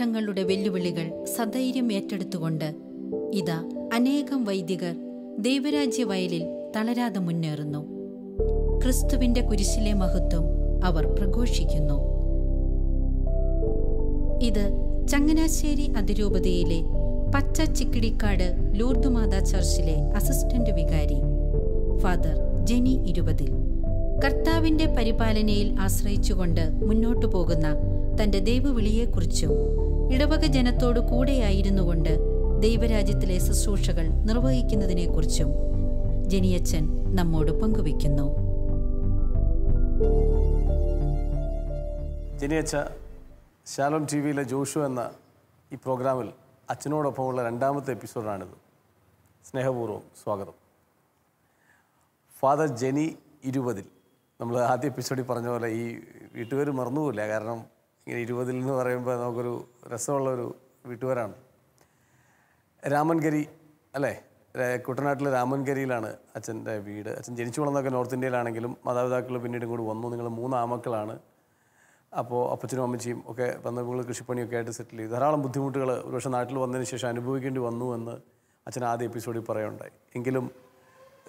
ഘട്ടങ്ങളുടെ വെല്ലുവിളികൾ സധൈര്യം ഏറ്റെടുത്തുകൊണ്ട് ഇതാ അനേകം വൈദികർ ദൈവരാജ്യ വയലിൽ തളരാതെ മുന്നേറുന്നു. ക്രിസ്തുവിന്റെ കുരിശിലെ മഹത്വം അവർ പ്രഘോഷിക്കുന്നു. ഇത് ചങ്ങനാശ്ശേരി അതിരൂപതയിലെ പച്ച ചിക്കിടിക്കാട് ലൂർദുമാതാ ചർച്ചിലെ അസിസ്റ്റന്റ് വികാരി ഫാദർ ജെനി 20 കർത്താവിന്റെ പരിപാലനയിൽ ആശ്രയിച്ചുകൊണ്ട് മുന്നോട്ടു പോകുന്ന തന്റെ ദൈവവിളിയെക്കുറിച്ചും ഇടവക ജനത്തോടു കൂടെയായിരുന്നുകൊണ്ട് ദൈവരാജ്യത്തിലെ ശുശ്രൂഷകൾ നിർവഹിക്കുന്നതിനെക്കുറിച്ചും ജെനിയച്ചൻ നമ്മോട് പങ്കുവയ്ക്കുന്നു. ജെനിയച്ച, ശാലോം ടി വിയിലെ ജോഷു എന്ന ഈ പ്രോഗ്രാമിൽ അച്ഛനോടൊപ്പമുള്ള 2ാമത്തെ എപ്പിസോഡാണിത്. സ്നേഹപൂർവ്വം സ്വാഗതം. ഫാദർ ജെനി 20 നമ്മൾ ആദ്യ എപ്പിസോഡിൽ പറഞ്ഞ പോലെ ഈ വീട്ടുപേർ മറന്നുപോയില്ല. കാരണം ഇങ്ങനെ 20 എന്ന് പറയുമ്പോൾ നമുക്കൊരു രസമുള്ളൊരു വീട്ടുപേരാണ്. രാമൻകരി അല്ലേ? കുട്ടനാട്ടിലെ രാമൻകരിയിലാണ് അച്ഛൻ്റെ വീട്. അച്ഛൻ ജനിച്ചു വളർന്നതൊക്കെ നോർത്ത് ഇന്ത്യയിലാണെങ്കിലും മാതാപിതാക്കൾ പിന്നീട് ഇങ്ങോട്ട് വന്നു. നിങ്ങൾ 3 ആമക്കളാണ്. അപ്പോൾ അപ്പച്ചനും അമ്മച്ചിയും ഒക്കെ വന്നപ്പോൾ കൃഷിപ്പണിയൊക്കെ ആയിട്ട് സെറ്റിൽ ചെയ്തു. ധാരാളം ബുദ്ധിമുട്ടുകൾ ഒരുപക്ഷെ നാട്ടിൽ വന്നതിന് ശേഷം അനുഭവിക്കേണ്ടി വന്നു എന്ന് അച്ഛൻ ആദ്യ എപ്പിസോഡിൽ പറയുണ്ടായി. എങ്കിലും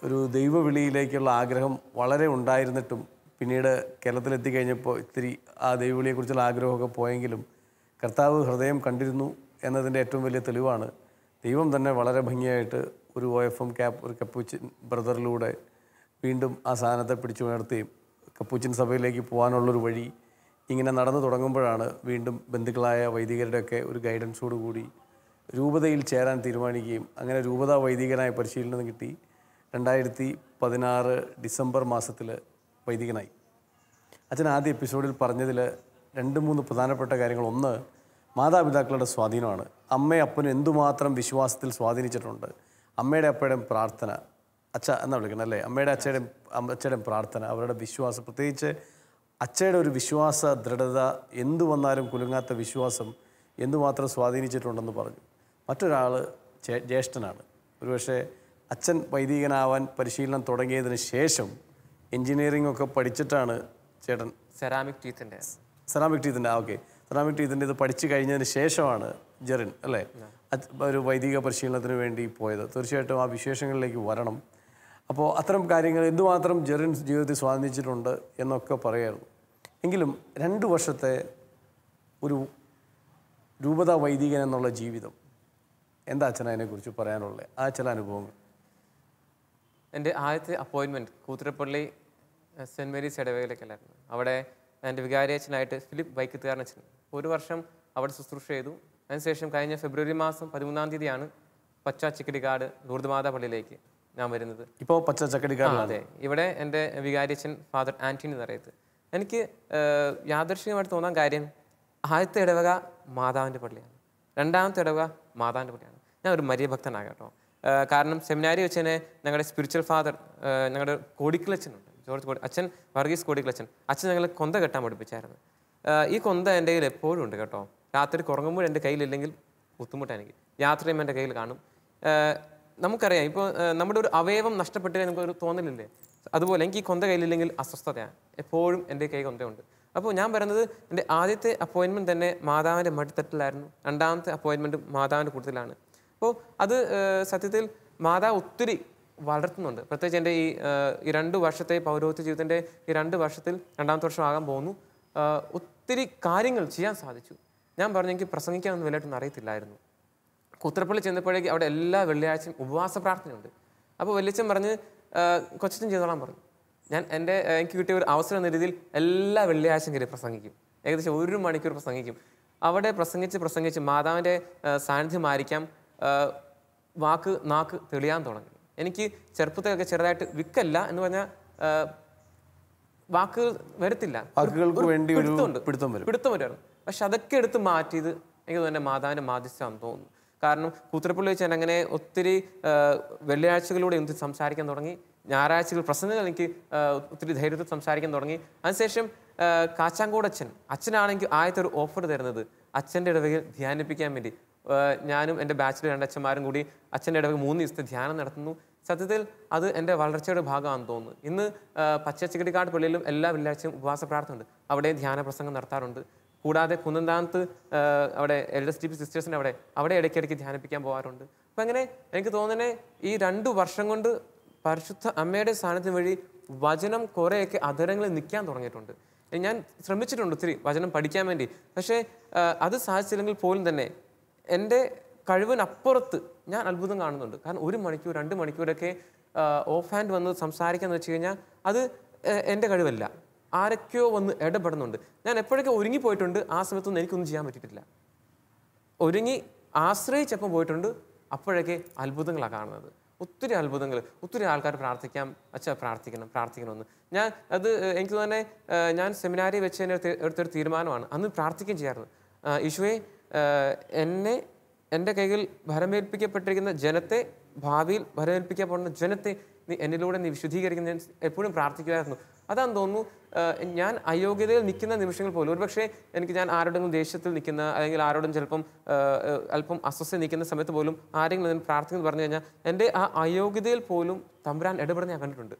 ഒരു ദൈവവിളിയിലേക്കുള്ള ആഗ്രഹം വളരെ ഉണ്ടായിരുന്നിട്ടും പിന്നീട് കേരളത്തിലെത്തിക്കഴിഞ്ഞപ്പോൾ ഇത്തിരി ആ ദൈവവിളിയെക്കുറിച്ചുള്ള ആഗ്രഹമൊക്കെ പോയെങ്കിലും കർത്താവ് ഹൃദയം കണ്ടിരുന്നു എന്നതിൻ്റെ ഏറ്റവും വലിയ തെളിവാണ് ദൈവം തന്നെ വളരെ ഭംഗിയായിട്ട് ഒരു OFM ഒരു കപ്പൂച്ചിൻ ബ്രദറിലൂടെ വീണ്ടും ആ സാധനത്തെ പിടിച്ചു ഉയർത്തുകയും കപ്പൂച്ചിൻ സഭയിലേക്ക് പോകാനുള്ളൊരു വഴി ഇങ്ങനെ നടന്നു തുടങ്ങുമ്പോഴാണ് വീണ്ടും ബന്ധുക്കളായ വൈദികരുടെയൊക്കെ ഒരു ഗൈഡൻസോടുകൂടി രൂപതയിൽ ചേരാൻ തീരുമാനിക്കുകയും അങ്ങനെ രൂപതാ വൈദികനായ പരിശീലനം കിട്ടി 2016 ഡിസംബർ മാസത്തിൽ വൈദികനായി. അച്ഛൻ ആദ്യ എപ്പിസോഡിൽ പറഞ്ഞതിൽ 2-3 പ്രധാനപ്പെട്ട കാര്യങ്ങൾ. ഒന്ന്, മാതാപിതാക്കളുടെ സ്വാധീനമാണ്. അമ്മയും അപ്പനും എന്തുമാത്രം വിശ്വാസത്തിൽ സ്വാധീനിച്ചിട്ടുണ്ട്. അമ്മയുടെ അപ്പയുടെയും പ്രാർത്ഥന, അച്ഛ എന്നാ വിളിക്കണം അല്ലേ, അമ്മയുടെ അച്ഛയുടെയും പ്രാർത്ഥന, അവരുടെ വിശ്വാസം, പ്രത്യേകിച്ച് അച്ഛയുടെ ഒരു വിശ്വാസ ദൃഢത, എന്തു വന്നാലും കുലുങ്ങാത്ത വിശ്വാസം എന്തുമാത്രം സ്വാധീനിച്ചിട്ടുണ്ടെന്ന് പറഞ്ഞു. മറ്റൊരാൾ ജ്യേഷ്ഠനാണ്. ഒരുപക്ഷെ അച്ഛൻ വൈദികനാവാൻ പരിശീലനം തുടങ്ങിയതിന് ശേഷം എൻജിനീയറിംഗ് ഒക്കെ പഠിച്ചിട്ടാണ് ചേട്ടൻ സെറാമിക് ടീത്തിൻ്റെ ഓക്കെ സെറാമിക് ടീത്തിൻ്റെ ഇത് പഠിച്ചു കഴിഞ്ഞതിന് ശേഷമാണ് ജെറിൻ അല്ലേ ഒരു വൈദിക പരിശീലനത്തിന് വേണ്ടി പോയത്. തീർച്ചയായിട്ടും ആ വിശേഷങ്ങളിലേക്ക് വരണം. അപ്പോൾ അത്തരം കാര്യങ്ങൾ എന്തുമാത്രം ജെറിൻ ജീവിതത്തിൽ സ്വാധീനിച്ചിട്ടുണ്ട് എന്നൊക്കെ പറയായിരുന്നു. എങ്കിലും 2 വർഷത്തെ ഒരു രൂപതാ വൈദികൻ എന്നുള്ള ജീവിതം എന്താ അച്ഛൻ അതിനെക്കുറിച്ച് പറയാനുള്ളത്? ആ ചില അനുഭവങ്ങൾ. എൻ്റെ ആദ്യത്തെ അപ്പോയിൻമെൻറ്റ് കൂത്തുറപ്പള്ളി സെൻറ്റ് മേരീസ് ഇടവകയിലേക്കല്ലായിരുന്നു. അവിടെ എൻ്റെ വികാരിയച്ഛനായിട്ട് ഫിലിപ്പ് വൈക്കത്തുകാരൻ അച്ഛൻ 1 വർഷം അവിടെ ശുശ്രൂഷ ചെയ്തു. അതിനുശേഷം കഴിഞ്ഞ ഫെബ്രുവരി മാസം 13-ാം തീയതിയാണ് പച്ച ചിക്കിടിക്കാട് ലൂർദുമാതാ പള്ളിയിലേക്ക് ഞാൻ വരുന്നത്. ഇപ്പോൾ പച്ച ചക്കടിക്കാട്. അതെ, ഇവിടെ എൻ്റെ വികാരിയച്ഛൻ ഫാദർ ആൻ്റണി എന്നറിയത്ത്. എനിക്ക് യാദൃശ്ചികമായിട്ട് തോന്നാൻ കാര്യം ആദ്യത്തെ ഇടവക മാതാവിൻ്റെ പള്ളിയാണ്, 2ാമത്തെ ഇടവക മാതാവിൻ്റെ പള്ളിയാണ്. ഞാൻ ഒരു മരിയ ഭക്തനാകാം കേട്ടോ. കാരണം സെമിനാരി വെച്ച് തന്നെ ഞങ്ങളുടെ സ്പിരിച്വൽ ഫാദർ, ഞങ്ങളുടെ കോടിക്കലച്ഛനുണ്ട്, ജോർജ് അച്ഛൻ വർഗീസ് കോടിക്കലച്ഛൻ. അച്ഛൻ ഞങ്ങളെ കൊന്ത കെട്ടാൻ പഠിപ്പിച്ചായിരുന്നു. ഈ കൊന്ത എൻ്റെ കയ്യിൽ എപ്പോഴും ഉണ്ട് കേട്ടോ. രാത്രി ഉറങ്ങുമ്പോൾ എൻ്റെ കയ്യിലില്ലെങ്കിൽ ബുദ്ധിമുട്ടാണ് എനിക്ക്. യാത്രയും എൻ്റെ കയ്യിൽ കാണും. നമുക്കറിയാം, ഇപ്പോൾ നമ്മുടെ ഒരു അവയവം നഷ്ടപ്പെട്ടില്ലേ നമുക്കൊരു തോന്നലില്ലേ, അതുപോലെ എനിക്ക് ഈ കൊന്ത കയ്യിലില്ലെങ്കിൽ അസ്വസ്ഥതയാണ്. എപ്പോഴും എൻ്റെ കൈ കൊന്തയുണ്ട്. അപ്പോൾ ഞാൻ പറയുന്നത് എൻ്റെ ആദ്യത്തെ അപ്പോയിൻമെൻറ്റ് തന്നെ മാതാവിൻ്റെ മടിത്തട്ടിലായിരുന്നു. 2ാമത്തെ അപ്പോയിൻമെൻറ്റ് മാതാവിൻ്റെ കൂട്ടത്തിലാണ്. അപ്പോൾ അത് സത്യത്തിൽ മാതാവ് ഒത്തിരി വളർത്തുന്നുണ്ട്. പ്രത്യേകിച്ച് എൻ്റെ ഈ 2 വർഷത്തെ പൗരോഹിത്യ ജീവിതത്തിൻ്റെ ഈ 2 വർഷത്തിൽ 2ാമത്തെ വർഷം ആകാൻ പോകുന്നു. ഒത്തിരി കാര്യങ്ങൾ ചെയ്യാൻ സാധിച്ചു. ഞാൻ പറഞ്ഞു എനിക്ക് പ്രസംഗിക്കാനൊന്നും വലുതായിട്ടൊന്നും അറിയത്തില്ലായിരുന്നു. കൂത്തുറപ്പള്ളി ചെന്നപ്പോഴേക്ക് അവിടെ എല്ലാ വെള്ളിയാഴ്ചയും ഉപവാസ പ്രാർത്ഥനയുണ്ട്. അപ്പോൾ വല്യച്ഛൻ പറഞ്ഞ് കൊച്ചച്ഛൻ ചെയ്തോളാൻ പറഞ്ഞു. എനിക്ക് കിട്ടിയ ഒരു അവസരം എന്ന രീതിയിൽ എല്ലാ വെള്ളിയാഴ്ചയും കയറി പ്രസംഗിക്കും. ഏകദേശം 1 മണിക്കൂർ പ്രസംഗിക്കും. അവിടെ പ്രസംഗിച്ച് മാതാവിൻ്റെ സാന്നിധ്യമായിരിക്കാം നാക്ക് തെളിയാൻ തുടങ്ങി. എനിക്ക് ചെറുപ്പത്തിലൊക്കെ ചെറുതായിട്ട് വിക്കല്ല എന്ന് പറഞ്ഞാൽ വാക്കുകൾ വരത്തില്ല, പിടുത്തം വരുമായിരുന്നു. പക്ഷെ അതൊക്കെ എടുത്ത് മാറ്റിയത് എനിക്ക് തന്നെ മാതാവിൻ്റെ മാധ്യസ്ഥമാണെന്ന് തോന്നുന്നു. കാരണം കൂത്തുറപ്പള്ളി വെച്ചാൽ അങ്ങനെ ഒത്തിരി വെള്ളിയാഴ്ചകളിലൂടെ എനിക്ക് സംസാരിക്കാൻ തുടങ്ങി. ഞായറാഴ്ചകൾ പ്രസംഗങ്ങൾ എനിക്ക് ഒത്തിരി ധൈര്യത്തിൽ സംസാരിക്കാൻ തുടങ്ങി. അതിനുശേഷം കാച്ചാങ്കോട് അച്ഛനാണെങ്കിൽ ആദ്യത്തെ ഒരു ഓഫർ തരുന്നത് അച്ഛൻ്റെ ഇടവകയിൽ ധ്യാനിപ്പിക്കാൻ വേണ്ടി. ഞാനും എൻ്റെ ബാച്ചിലെ 2 അച്ഛന്മാരും കൂടി അച്ഛൻ്റെ ഇടവക 3 ദിവസത്തെ ധ്യാനം നടത്തുന്നു. സത്യത്തിൽ അത് എൻ്റെ വളർച്ചയുടെ ഭാഗമാണെന്ന് തോന്നുന്നു. ഇന്ന് പച്ച ചിക്കിടിക്കാട് പള്ളിയിലും എല്ലാ വെള്ളിയാഴ്ചയും ഉപവാസ പ്രാർത്ഥന ഉണ്ട്. അവിടെ ധ്യാന പ്രസംഗം നടത്താറുണ്ട്. കൂടാതെ കുന്നന്താനത്ത് അവിടെ LSDP സിസ്റ്റേഴ്സിൻ്റെ അവിടെ ഇടയ്ക്കിടയ്ക്ക് ധ്യാനിപ്പിക്കാൻ പോകാറുണ്ട്. അപ്പം അങ്ങനെ എനിക്ക് തോന്നുന്നത് ഈ 2 വർഷം കൊണ്ട് പരിശുദ്ധ അമ്മയുടെ സാന്നിധ്യം വഴി വചനം കുറേയൊക്കെ അധരങ്ങളിൽ നിൽക്കാൻ തുടങ്ങിയിട്ടുണ്ട്. ഞാൻ ശ്രമിച്ചിട്ടുണ്ട് ഒത്തിരി വചനം പഠിക്കാൻ വേണ്ടി. പക്ഷേ അത് സാധിച്ചില്ലെങ്കിൽ പോലും തന്നെ എൻ്റെ കഴിവിനപ്പുറത്ത് ഞാൻ അത്ഭുതം കാണുന്നുണ്ട്. കാരണം 1 മണിക്കൂർ 2 മണിക്കൂരൊക്കെ ഓഫ് ഹാൻഡ് വന്ന് സംസാരിക്കാന്ന് വെച്ച് കഴിഞ്ഞാൽ അത് എൻ്റെ കഴിവല്ല. ആരൊക്കെയോ വന്ന് ഇടപെടുന്നുണ്ട്. ഞാൻ എപ്പോഴൊക്കെ ഒരുങ്ങിപ്പോയിട്ടുണ്ട്, ആ സമയത്തൊന്നും എനിക്കൊന്നും ചെയ്യാൻ പറ്റിയിട്ടില്ല. ഒരുങ്ങി ആശ്രയിച്ചപ്പം പോയിട്ടുണ്ട്, അപ്പോഴൊക്കെ അത്ഭുതങ്ങളാണ് കാണുന്നത്. ഒത്തിരി അത്ഭുതങ്ങൾ. ഒത്തിരി ആൾക്കാർ പ്രാർത്ഥിക്കാം, അച്ഛാ പ്രാർത്ഥിക്കണമെന്ന്. ഞാൻ അത് എനിക്ക് തന്നെ ഞാൻ സെമിനാരി വെച്ച് തന്നെ എടുത്തൊരു തീരുമാനമാണ്. അന്ന് പ്രാർത്ഥിക്കുകയും ചെയ്യാറുണ്ട്. ഈശോയെ, എൻ്റെ കൈകളിൽ ഭരമേൽപ്പിക്കപ്പെട്ടിരിക്കുന്ന ജനത്തെ, ഭാവിയിൽ ഭരമേൽപ്പിക്കപ്പെടുന്ന ജനത്തെ എന്നിലൂടെ നീ വിശുദ്ധീകരിക്കുന്ന ഞാൻ എപ്പോഴും പ്രാർത്ഥിക്കുമായിരുന്നു. അതാന്ന് തോന്നുന്നു ഞാൻ അയോഗ്യതയിൽ നിൽക്കുന്ന നിമിഷങ്ങൾ പോലും, ഒരുപക്ഷെ ഞാൻ ആരോടെങ്കിലും ദേഷ്യത്തിൽ നിൽക്കുന്ന, അല്ലെങ്കിൽ ആരോടും ചിലപ്പം അല്പം അസ്വസ്ഥ നിൽക്കുന്ന സമയത്ത് പോലും ആരെങ്കിലും പ്രാർത്ഥിക്കുന്നു പറഞ്ഞു കഴിഞ്ഞാൽ എൻ്റെ ആ അയോഗ്യതയിൽ പോലും തമ്പുരാൻ ഇടപെടുന്ന ഞാൻ കണ്ടിട്ടുണ്ട്.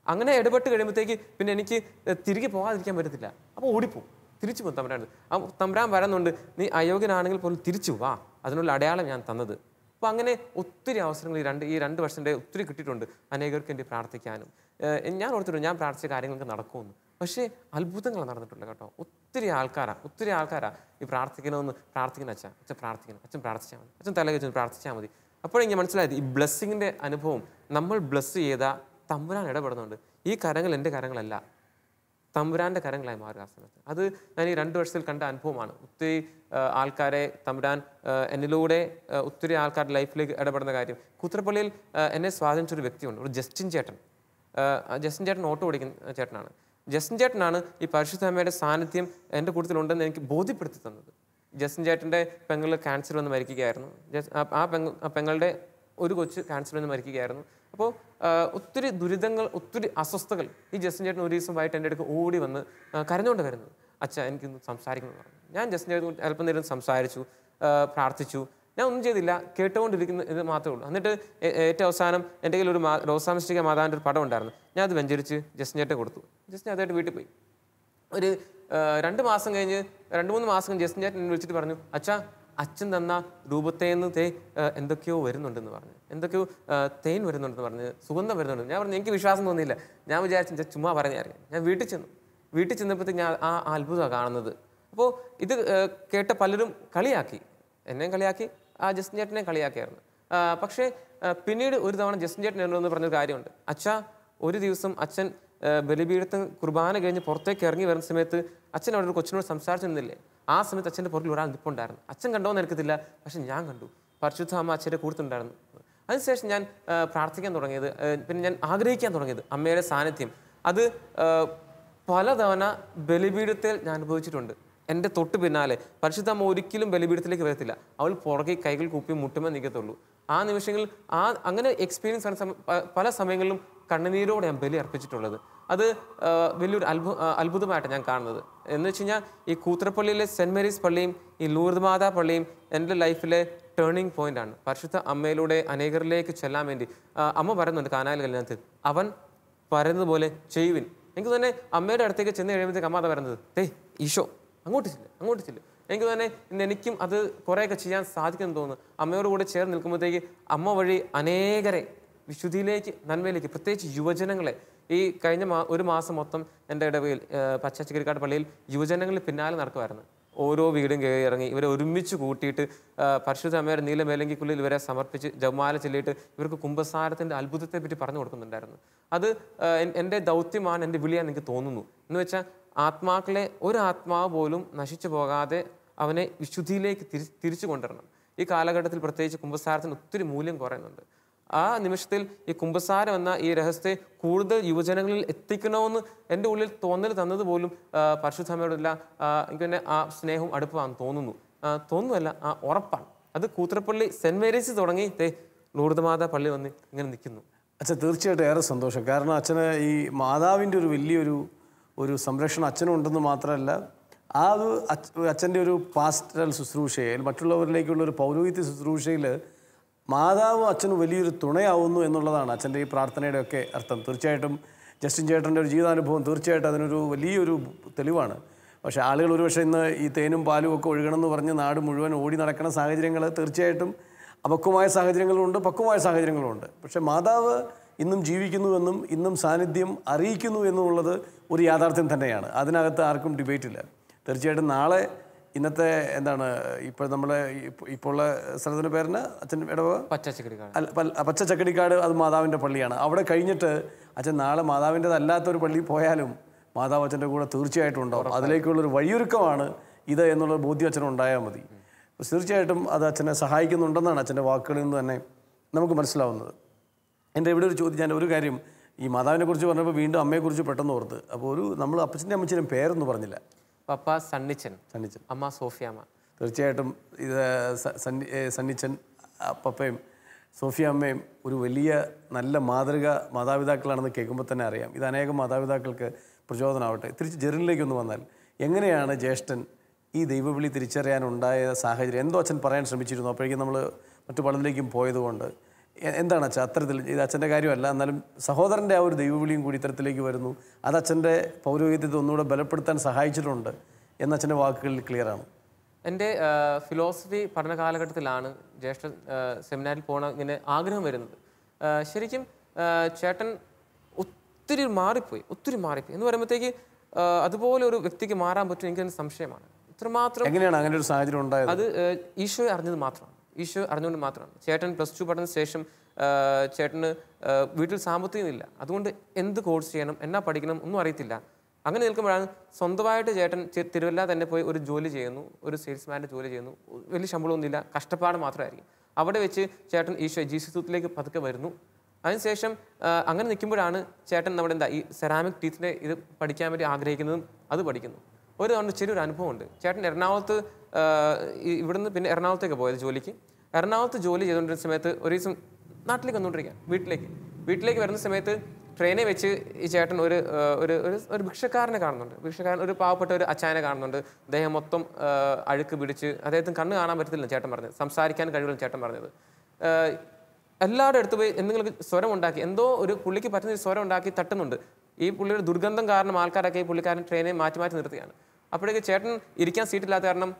അങ്ങനെ ഇടപെട്ട് കഴിയുമ്പോഴത്തേക്ക് പിന്നെ എനിക്ക് തിരികെ പോകാതിരിക്കാൻ പറ്റത്തില്ല. അപ്പോൾ ഓടിപ്പോവും, തിരിച്ചു പോകും തമ്പുരാൻ. ആ തമ്പുരാൻ പറയുന്നുണ്ട്, നീ അയോഗ്യനാണെങ്കിൽ പോലും തിരിച്ചു വാ, അതിനുള്ള അടയാളം ഞാൻ തന്നത്. അപ്പോൾ അങ്ങനെ ഒത്തിരി അവസരങ്ങൾ ഈ 2 വർഷത്തെ ഒത്തിരി കിട്ടിയിട്ടുണ്ട് അനേകർക്ക് വേണ്ടി പ്രാർത്ഥിക്കാനും. ഞാൻ ഓർത്തിട്ടുണ്ട് ഞാൻ പ്രാർത്ഥിച്ച കാര്യങ്ങൾക്ക് നടക്കുമെന്ന്. പക്ഷേ അത്ഭുതങ്ങൾ നടന്നിട്ടുണ്ട് കേട്ടോ. ഒത്തിരി ആൾക്കാരാ ഈ പ്രാർത്ഥിക്കുന്ന അച്ഛൻ പ്രാർത്ഥിച്ചാൽ മതി, അച്ഛൻ തല വെച്ച് പ്രാർത്ഥിച്ചാൽ മതി. അപ്പോഴെങ്കിൽ മനസ്സിലായത് ഈ ബ്ലെസ്സിങ്ങിൻ്റെ അനുഭവം, നമ്മൾ ബ്ലെസ് ചെയ്താൽ തമ്പുരാൻ ഇടപെടുന്നുണ്ട്. ഈ കരങ്ങൾ എൻ്റെ കരങ്ങളല്ല, തമ്പുരാൻ്റെ കരങ്ങളായി മാറുക ആ സമയത്ത്. അത് ഞാൻ ഈ 2 വർഷത്തിൽ കണ്ട അനുഭവമാണ്. ഒത്തിരി ആൾക്കാരെ തമ്പുരാൻ എന്നിലൂടെ ഒത്തിരി ആൾക്കാരുടെ ലൈഫിലേക്ക് ഇടപെടുന്ന കാര്യം. കൂത്രപ്പള്ളിയിൽ എന്നെ സ്വാധീനിച്ചൊരു വ്യക്തിയുണ്ട്, ഒരു ജസ്റ്റിൻ ചേട്ടൻ ഓട്ടോ ഓടിക്കുന്ന ചേട്ടനാണ്. ജസ്റ്റിൻ ചേട്ടനാണ് ഈ പരിശുദ്ധ അമ്മയുടെ സാന്നിധ്യം എൻ്റെ കൂട്ടത്തിലുണ്ടെന്ന് എനിക്ക് ബോധ്യപ്പെടുത്തി തന്നത്. ജസ്റ്റിൻ ചേട്ടൻ്റെ പെങ്ങൾ ക്യാൻസർ വന്ന് മരിക്കുകയായിരുന്നു. ആ പെങ്ങളുടെ ഒരു കൊച്ച് ക്യാൻസർ വന്ന് മരിക്കുകയായിരുന്നു. അപ്പോൾ ഒത്തിരി ദുരിതങ്ങൾ, ഒത്തിരി അസ്വസ്ഥതകൾ. ഈ ജസ്റ്റിൻ ചേട്ടൻ ഒരു ദിവസം വൈകിട്ട് എൻ്റെ അടുക്ക് ഓടി വന്ന് കരഞ്ഞുകൊണ്ട് വരുന്നത്, അച്ഛാ എനിക്കിന്ന് സംസാരിക്കുന്നു പറഞ്ഞു. ഞാൻ ജസ്റ്റിൻ ചേട്ടൻ അല്പം നേരം സംസാരിച്ചു, പ്രാർത്ഥിച്ചു. ഞാൻ ഒന്നും ചെയ്തില്ല, കേട്ടുകൊണ്ടിരിക്കുന്ന ഇത് മാത്രമേ ഉള്ളൂ. എന്നിട്ട് ഏറ്റവും അവസാനം എൻ്റെ കയ്യിൽ ഒരു റോസാമിസ്റ്റിക മാതാവിൻ്റെ ഒരു പടം ഉണ്ടായിരുന്നു. ഞാൻ അത് വെഞ്ചരിച്ച് ജസ്റ്റിൻ ചേട്ടൻ കൊടുത്തു. ജസ്റ്റിൻ അതായിട്ട് വീട്ടിൽ പോയി. ഒരു 2 മാസം കഴിഞ്ഞ് 2-3 മാസം കഴിഞ്ഞ് ജസ്റ്റിൻ ചേട്ടൻ എന്നെ വിളിച്ചിട്ട് പറഞ്ഞു, അച്ഛാ അച്ഛൻ തന്ന രൂപത്തേന്ന് എന്തൊക്കെയോ വരുന്നുണ്ടെന്ന് പറഞ്ഞു, എന്തൊക്കെയോ തേൻ വരുന്നുണ്ടെന്ന് പറഞ്ഞ്, സുഗന്ധം വരുന്നുണ്ട്. ഞാൻ പറഞ്ഞു, എനിക്ക് വിശ്വാസം തോന്നിയില്ല. ഞാൻ വിചാരിച്ചു ചുമ്മാ പറഞ്ഞായിരുന്നു. ഞാൻ വീട്ടിൽ ചെന്നപ്പോഴത്തേക്ക് ഞാൻ ആ അത്ഭുതമാണ് കാണുന്നത്. അപ്പോൾ ഇത് കേട്ട പലരും കളിയാക്കി, എന്നെയും കളിയാക്കി, ആ ജസ്റ്റിൻ ചേട്ടനെ കളിയാക്കിയായിരുന്നു. പക്ഷേ പിന്നീട് ഒരു തവണ ജസ്റ്റിൻ ചേട്ടൻ എന്നോട് പറഞ്ഞൊരു കാര്യമുണ്ട്. അച്ഛാ, ഒരു ദിവസം അച്ഛൻ ബലിപീഠത്തിൽ കുർബാന കഴിഞ്ഞ് പുറത്തേക്ക് ഇറങ്ങി വരുന്ന സമയത്ത് അച്ഛൻ അവിടെ ഒരു കൊച്ചിനോട് സംസാരിച്ചിരുന്നില്ലേ? ആ സമയത്ത് അച്ഛൻ്റെ പുറകിൽ ഒരാൾ നിൽപ്പുണ്ടായിരുന്നു. അച്ഛൻ കണ്ടോന്ന് എനിക്കത്തില്ല, പക്ഷെ ഞാൻ കണ്ടു. പരിശുദ്ധ അമ്മ അച്ഛൻ്റെ കൂട്ടത്തുണ്ടായിരുന്നു. അതിനുശേഷം ഞാൻ പ്രാർത്ഥിക്കാൻ തുടങ്ങിയത്, പിന്നെ ഞാൻ ആഗ്രഹിക്കാൻ തുടങ്ങിയത് അമ്മയുടെ സാന്നിധ്യം. അത് പലതവണ ബലിപീഠത്തിൽ ഞാൻ അനുഭവിച്ചിട്ടുണ്ട്. എൻ്റെ തൊട്ട് പിന്നാലെ പരിശുദ്ധ അമ്മ ഒരിക്കലും ബലിപീഠത്തിലേക്ക് വരത്തില്ല. അവൾ പുറകെ കൈകൾ കൂപ്പി മുട്ടുമ്പോൾ നിൽക്കത്തുള്ളൂ. ആ നിമിഷങ്ങളിൽ അങ്ങനെ എക്സ്പീരിയൻസ് പല സമയങ്ങളിലും കണ്ണുനീരോടെ ഞാൻ ബലി അർപ്പിച്ചിട്ടുള്ളത്. അത് വലിയൊരു അത്ഭുതമായിട്ട് ഞാൻ കാണുന്നത്. എന്ന് വെച്ച് കഴിഞ്ഞാൽ ഈ കൂത്രപ്പള്ളിയിലെ സെൻറ്റ് മേരീസ് പള്ളിയും ഈ ലൂർദ് മാതാ പള്ളിയും എൻ്റെ ലൈഫിലെ ടേണിംഗ് പോയിൻ്റാണ്. പരിശുദ്ധ അമ്മയിലൂടെ അനേകരിലേക്ക് ചെല്ലാൻ വേണ്ടി അമ്മ പറയുന്നുണ്ട് കാനായിൽ കല്യാണത്തിൽ, അവൻ പറയുന്നതുപോലെ ചെയ്യുവിൻ. എനിക്ക് തന്നെ അമ്മയുടെ അടുത്തേക്ക് ചെന്ന് കഴിയുമ്പോഴത്തേക്ക് അമ്മ അതാ പറയുന്നത്, ഈശോ അങ്ങോട്ട് ചെല്ല്. എനിക്ക് തന്നെ എനിക്കും അത് കുറേയൊക്കെ ചെയ്യാൻ സാധിക്കുമെന്ന് തോന്നുന്നു. അമ്മയോട് കൂടെ ചേർന്ന് നിൽക്കുമ്പോഴത്തേക്ക് അമ്മ വഴി അനേകരെ വിശുദ്ധിയിലേക്ക്, നന്മയിലേക്ക്, പ്രത്യേകിച്ച് യുവജനങ്ങളെ, ഈ കഴിഞ്ഞ ഒരു മാസം മൊത്തം എൻ്റെ ഇടവയിൽ പച്ചാച്ചിക്കരിക്കാട് പള്ളിയിൽ യുവജനങ്ങളിൽ പിന്നാലെ നടക്കുമായിരുന്നു. ഓരോ വീടും കയറി ഇറങ്ങി ഇവരെ ഒരുമിച്ച് കൂട്ടിയിട്ട് പരിശുദ്ധ അമ്മയുടെ നീലമേലങ്കിക്കുള്ളിൽ ഇവരെ സമർപ്പിച്ച് ജപമാല ചൊല്ലിയിട്ട് ഇവർക്ക് കുംഭസാരത്തിൻ്റെ അത്ഭുതത്തെ പറ്റി പറഞ്ഞു കൊടുക്കുന്നുണ്ടായിരുന്നു. അത് എൻ്റെ ദൗത്യമാണ്, എൻ്റെ വിളിയാന്ന് എനിക്ക് തോന്നുന്നു. എന്ന് വെച്ചാൽ ആത്മാക്കളെ, ഒരു ആത്മാവ് പോലും നശിച്ചു പോകാതെ അവനെ വിശുദ്ധിയിലേക്ക് തിരിച്ചു കൊണ്ടുവരണം. ഈ കാലഘട്ടത്തിൽ പ്രത്യേകിച്ച് കുംഭസാരത്തിന് ഒത്തിരി മൂല്യം കുറയുന്നുണ്ട്. ആ നിമിഷത്തിൽ ഈ കുംഭസാരം എന്ന ഈ രഹസ്യത്തെ കൂടുതൽ യുവജനങ്ങളിൽ എത്തിക്കണമെന്ന് എൻ്റെ ഉള്ളിൽ തോന്നൽ തന്നത് പോലും പരിശുദ്ധമ്മയോടുള്ള എനിക്ക് തന്നെ ആ സ്നേഹവും അടുപ്പമാണെന്ന് തോന്നുന്നല്ല, ആ ഉറപ്പാണ്. അത് കൂത്രപ്പള്ളി സെൻറ്റ് മേരീസ് തുടങ്ങി ലൂർദ് മാതാ പള്ളി വന്ന് ഇങ്ങനെ നിൽക്കുന്നു. അച്ഛൻ തീർച്ചയായിട്ടും ഏറെ സന്തോഷം. കാരണം അച്ഛന് ഈ മാതാവിൻ്റെ ഒരു വലിയൊരു സംരക്ഷണം അച്ഛനും ഉണ്ടെന്ന് മാത്രമല്ല, ആ ഒരു അച്ഛൻ്റെ ഒരു പാസ്റ്ററൽ ശുശ്രൂഷയിൽ, മറ്റുള്ളവരിലേക്കുള്ള ഒരു പൗരോഹിത്യ ശുശ്രൂഷയിൽ മാതാവും അച്ഛനും വലിയൊരു തുണയാവുന്നു എന്നുള്ളതാണ് അച്ഛൻ്റെ ഈ പ്രാർത്ഥനയുടെ ഒക്കെ അർത്ഥം. തീർച്ചയായിട്ടും ജസ്റ്റിൻ ചേട്ടൻ്റെ ഒരു ജീവിതാനുഭവം തീർച്ചയായിട്ടും അതിനൊരു വലിയൊരു തെളിവാണ്. പക്ഷേ ആളുകൾ ഒരുപക്ഷെ ഇന്ന് ഈ തേനും പാലും ഒക്കെ ഒഴുകണമെന്ന് പറഞ്ഞ് നാട് മുഴുവൻ ഓടി നടക്കുന്ന സാഹചര്യങ്ങൾ തീർച്ചയായിട്ടും അപക്വമായ സാഹചര്യങ്ങളുണ്ട്, പക്വമായ സാഹചര്യങ്ങളുണ്ട്. പക്ഷേ മാതാവ് ഇന്നും ജീവിക്കുന്നുവെന്നും ഇന്നും സാന്നിധ്യം അറിയിക്കുന്നു എന്നുള്ളത് ഒരു യാഥാർത്ഥ്യം തന്നെയാണ്. അതിനകത്ത് ആർക്കും ഡിബേറ്റ് ഇല്ല. തീർച്ചയായിട്ടും നാളെ ഇന്നത്തെ എന്താണ് ഇപ്പോൾ നമ്മളെ ഇപ്പോൾ ഉള്ള സ്ഥലത്തിൻ്റെ പേരിന് അച്ഛൻ ഇടവക പച്ചച്ചക്കടിക്കാട്, അത് മാതാവിൻ്റെ പള്ളിയാണ്. അവിടെ കഴിഞ്ഞിട്ട് അച്ഛൻ നാളെ മാതാവിൻ്റെതല്ലാത്തൊരു പള്ളിയിൽ പോയാലും മാതാവ് അച്ഛൻ്റെ കൂടെ തീർച്ചയായിട്ടും ഉണ്ടാവും. അതിലേക്കുള്ളൊരു വഴിയൊരുക്കമാണ് ഇത് എന്നുള്ള ബോധ്യം അച്ഛനുണ്ടായാൽ മതി. തീർച്ചയായിട്ടും അത് അച്ഛനെ സഹായിക്കുന്നുണ്ടെന്നാണ് അച്ഛൻ്റെ വാക്കുകളിൽ നിന്ന് തന്നെ നമുക്ക് മനസ്സിലാവുന്നത്. എൻ്റെ ഇവിടെ ഒരു ചോദ്യം, ഞാൻ ഒരു കാര്യം ഈ മാതാവിനെ കുറിച്ച് പറഞ്ഞപ്പോൾ വീണ്ടും അമ്മയെക്കുറിച്ച് പെട്ടെന്ന് ഓർത്ത്. അപ്പോൾ നമ്മൾ അപ്പച്ചൻ്റെ അമ്മച്ചിനും പേരൊന്നും പറഞ്ഞില്ല. പപ്പ സണ്ണിച്ചൻ, അമ്മ സോഫിയാമ്മ. തീർച്ചയായിട്ടും ഇത് സണ്ണിച്ചൻ പപ്പയും സോഫിയ അമ്മയും ഒരു വലിയ നല്ല മാതൃക മാതാപിതാക്കളാണെന്ന് കേൾക്കുമ്പോൾ തന്നെ അറിയാം. ഇത് അനേകം മാതാപിതാക്കൾക്ക് പ്രചോദനമാവട്ടെ. തിരിച്ച് ജെറിനിലേക്കൊന്ന് വന്നാൽ, എങ്ങനെയാണ് ജ്യേഷ്ഠൻ ഈ ദൈവവിളി തിരിച്ചറിയാനുണ്ടായ സാഹചര്യം? എന്തോ അച്ഛൻ പറയാൻ ശ്രമിച്ചിരുന്നു, അപ്പോഴേക്കും നമ്മൾ മറ്റു പലതിലേക്കും പോയതുകൊണ്ട്. എന്താണ് അച്ഛൻ അത്തരത്തിൽ, ഇത് അച്ഛൻ്റെ കാര്യമല്ല, എന്നാലും സഹോദരൻ്റെ ആ ഒരു ദൈവവിളിയും കൂടി ഇത്തരത്തിലേക്ക് വരുന്നു, അത് അച്ഛൻ്റെ പൗരോഹിത്യത്തെ ഒന്നുകൂടെ ബലപ്പെടുത്താൻ സഹായിച്ചിട്ടുണ്ട് എന്ന അച്ഛൻ്റെ വാക്കുകളിൽ ക്ലിയറാണ്. എൻ്റെ ഫിലോസഫി പഠന കാലഘട്ടത്തിലാണ് ജ്യേഷ്ഠ സെമിനാരിൽ പോകണം ഇങ്ങനെ ആഗ്രഹം വരുന്നത്. ശരിക്കും ചേട്ടൻ ഒത്തിരി മാറിപ്പോയി എന്ന് പറയുമ്പോഴത്തേക്ക് അതുപോലെ ഒരു വ്യക്തിക്ക് മാറാൻ പറ്റും എനിക്കതിന് സംശയമാണ്. ഇത്രമാത്രം എങ്ങനെയാണ് അങ്ങനെ ഒരു സാഹചര്യം ഉണ്ടായത്? അത് ഈശോയെ അറിഞ്ഞത് മാത്രമാണ്, ഈശോ അറിഞ്ഞുകൊണ്ട് മാത്രമാണ്. ചേട്ടൻ +2 പഠനത്തിന് ശേഷം ചേട്ടന് വീട്ടിൽ സാമ്പത്തികമില്ല, അതുകൊണ്ട് എന്ത് കോഴ്സ് ചെയ്യണം, എന്നാ പഠിക്കണം ഒന്നും അറിയത്തില്ല. അങ്ങനെ നിൽക്കുമ്പോഴാണ് സ്വന്തമായിട്ട് ചേട്ടൻ തിരുവല്ല തന്നെ പോയി ഒരു ജോലി ചെയ്യുന്നു, ഒരു സെയിൽസ്മാൻ്റെ ജോലി ചെയ്യുന്നു. വലിയ ശമ്പളമൊന്നുമില്ല, കഷ്ടപ്പാട് മാത്രമായിരിക്കും. അവിടെ വെച്ച് ചേട്ടൻ ജീസസിലേക്ക് പതുക്കെ വരുന്നു. അതിനുശേഷം അങ്ങനെ നിൽക്കുമ്പോഴാണ് ചേട്ടൻ നമ്മുടെ ഈ സെറാമിക് ടീത്തിൻ്റെ ഇത് പഠിക്കാൻ വേണ്ടി ആഗ്രഹിക്കുന്നതും അത് പഠിക്കുന്നു. ഒരു തവണ ചെറിയൊരു അനുഭവമുണ്ട്. ചേട്ടൻ എറണാകുളത്ത് ഇവിടുന്ന് പിന്നെ എറണാകുളത്തേക്ക് പോയത് ജോലിക്ക്. എറണാകുളത്ത് ജോലി ചെയ്തുകൊണ്ടിരുന്ന സമയത്ത് ഒരു ദിവസം നാട്ടിലേക്ക് വന്നുകൊണ്ടിരിക്കുക, വീട്ടിലേക്ക് വരുന്ന സമയത്ത് ട്രെയിനിൽ വെച്ച് ഈ ചേട്ടൻ ഒരു ഭിക്ഷക്കാരനെ കാണുന്നുണ്ട്. ഒരു പാവപ്പെട്ട ഒരു അച്ചായനെ കാണുന്നുണ്ട്. അദ്ദേഹം മൊത്തം അഴുക്ക് പിടിച്ച്, അദ്ദേഹത്തിന് കണ്ണ് കാണാൻ പറ്റത്തില്ല ചേട്ടൻ പറഞ്ഞത്, സംസാരിക്കാൻ കഴിവില്ല ചേട്ടൻ പറഞ്ഞത്. എല്ലാവരുടെ അടുത്ത് പോയി എന്തെങ്കിലും സ്വരം ഉണ്ടാക്കി, എന്തോ ഒരു പുള്ളിക്ക് പറ്റുന്ന സ്വരം ഉണ്ടാക്കി തട്ടുന്നുണ്ട്. ഈ പുള്ളിയുടെ ദുർഗന്ധം കാരണം ആൾക്കാരൊക്കെ ഈ പുള്ളിക്കാരൻ ട്രെയിനെ മാറ്റി നിർത്തുകയാണ്. അപ്പോഴേക്ക് ചേട്ടൻ ഇരിക്കാൻ സീറ്റില്ലാത്ത കാരണം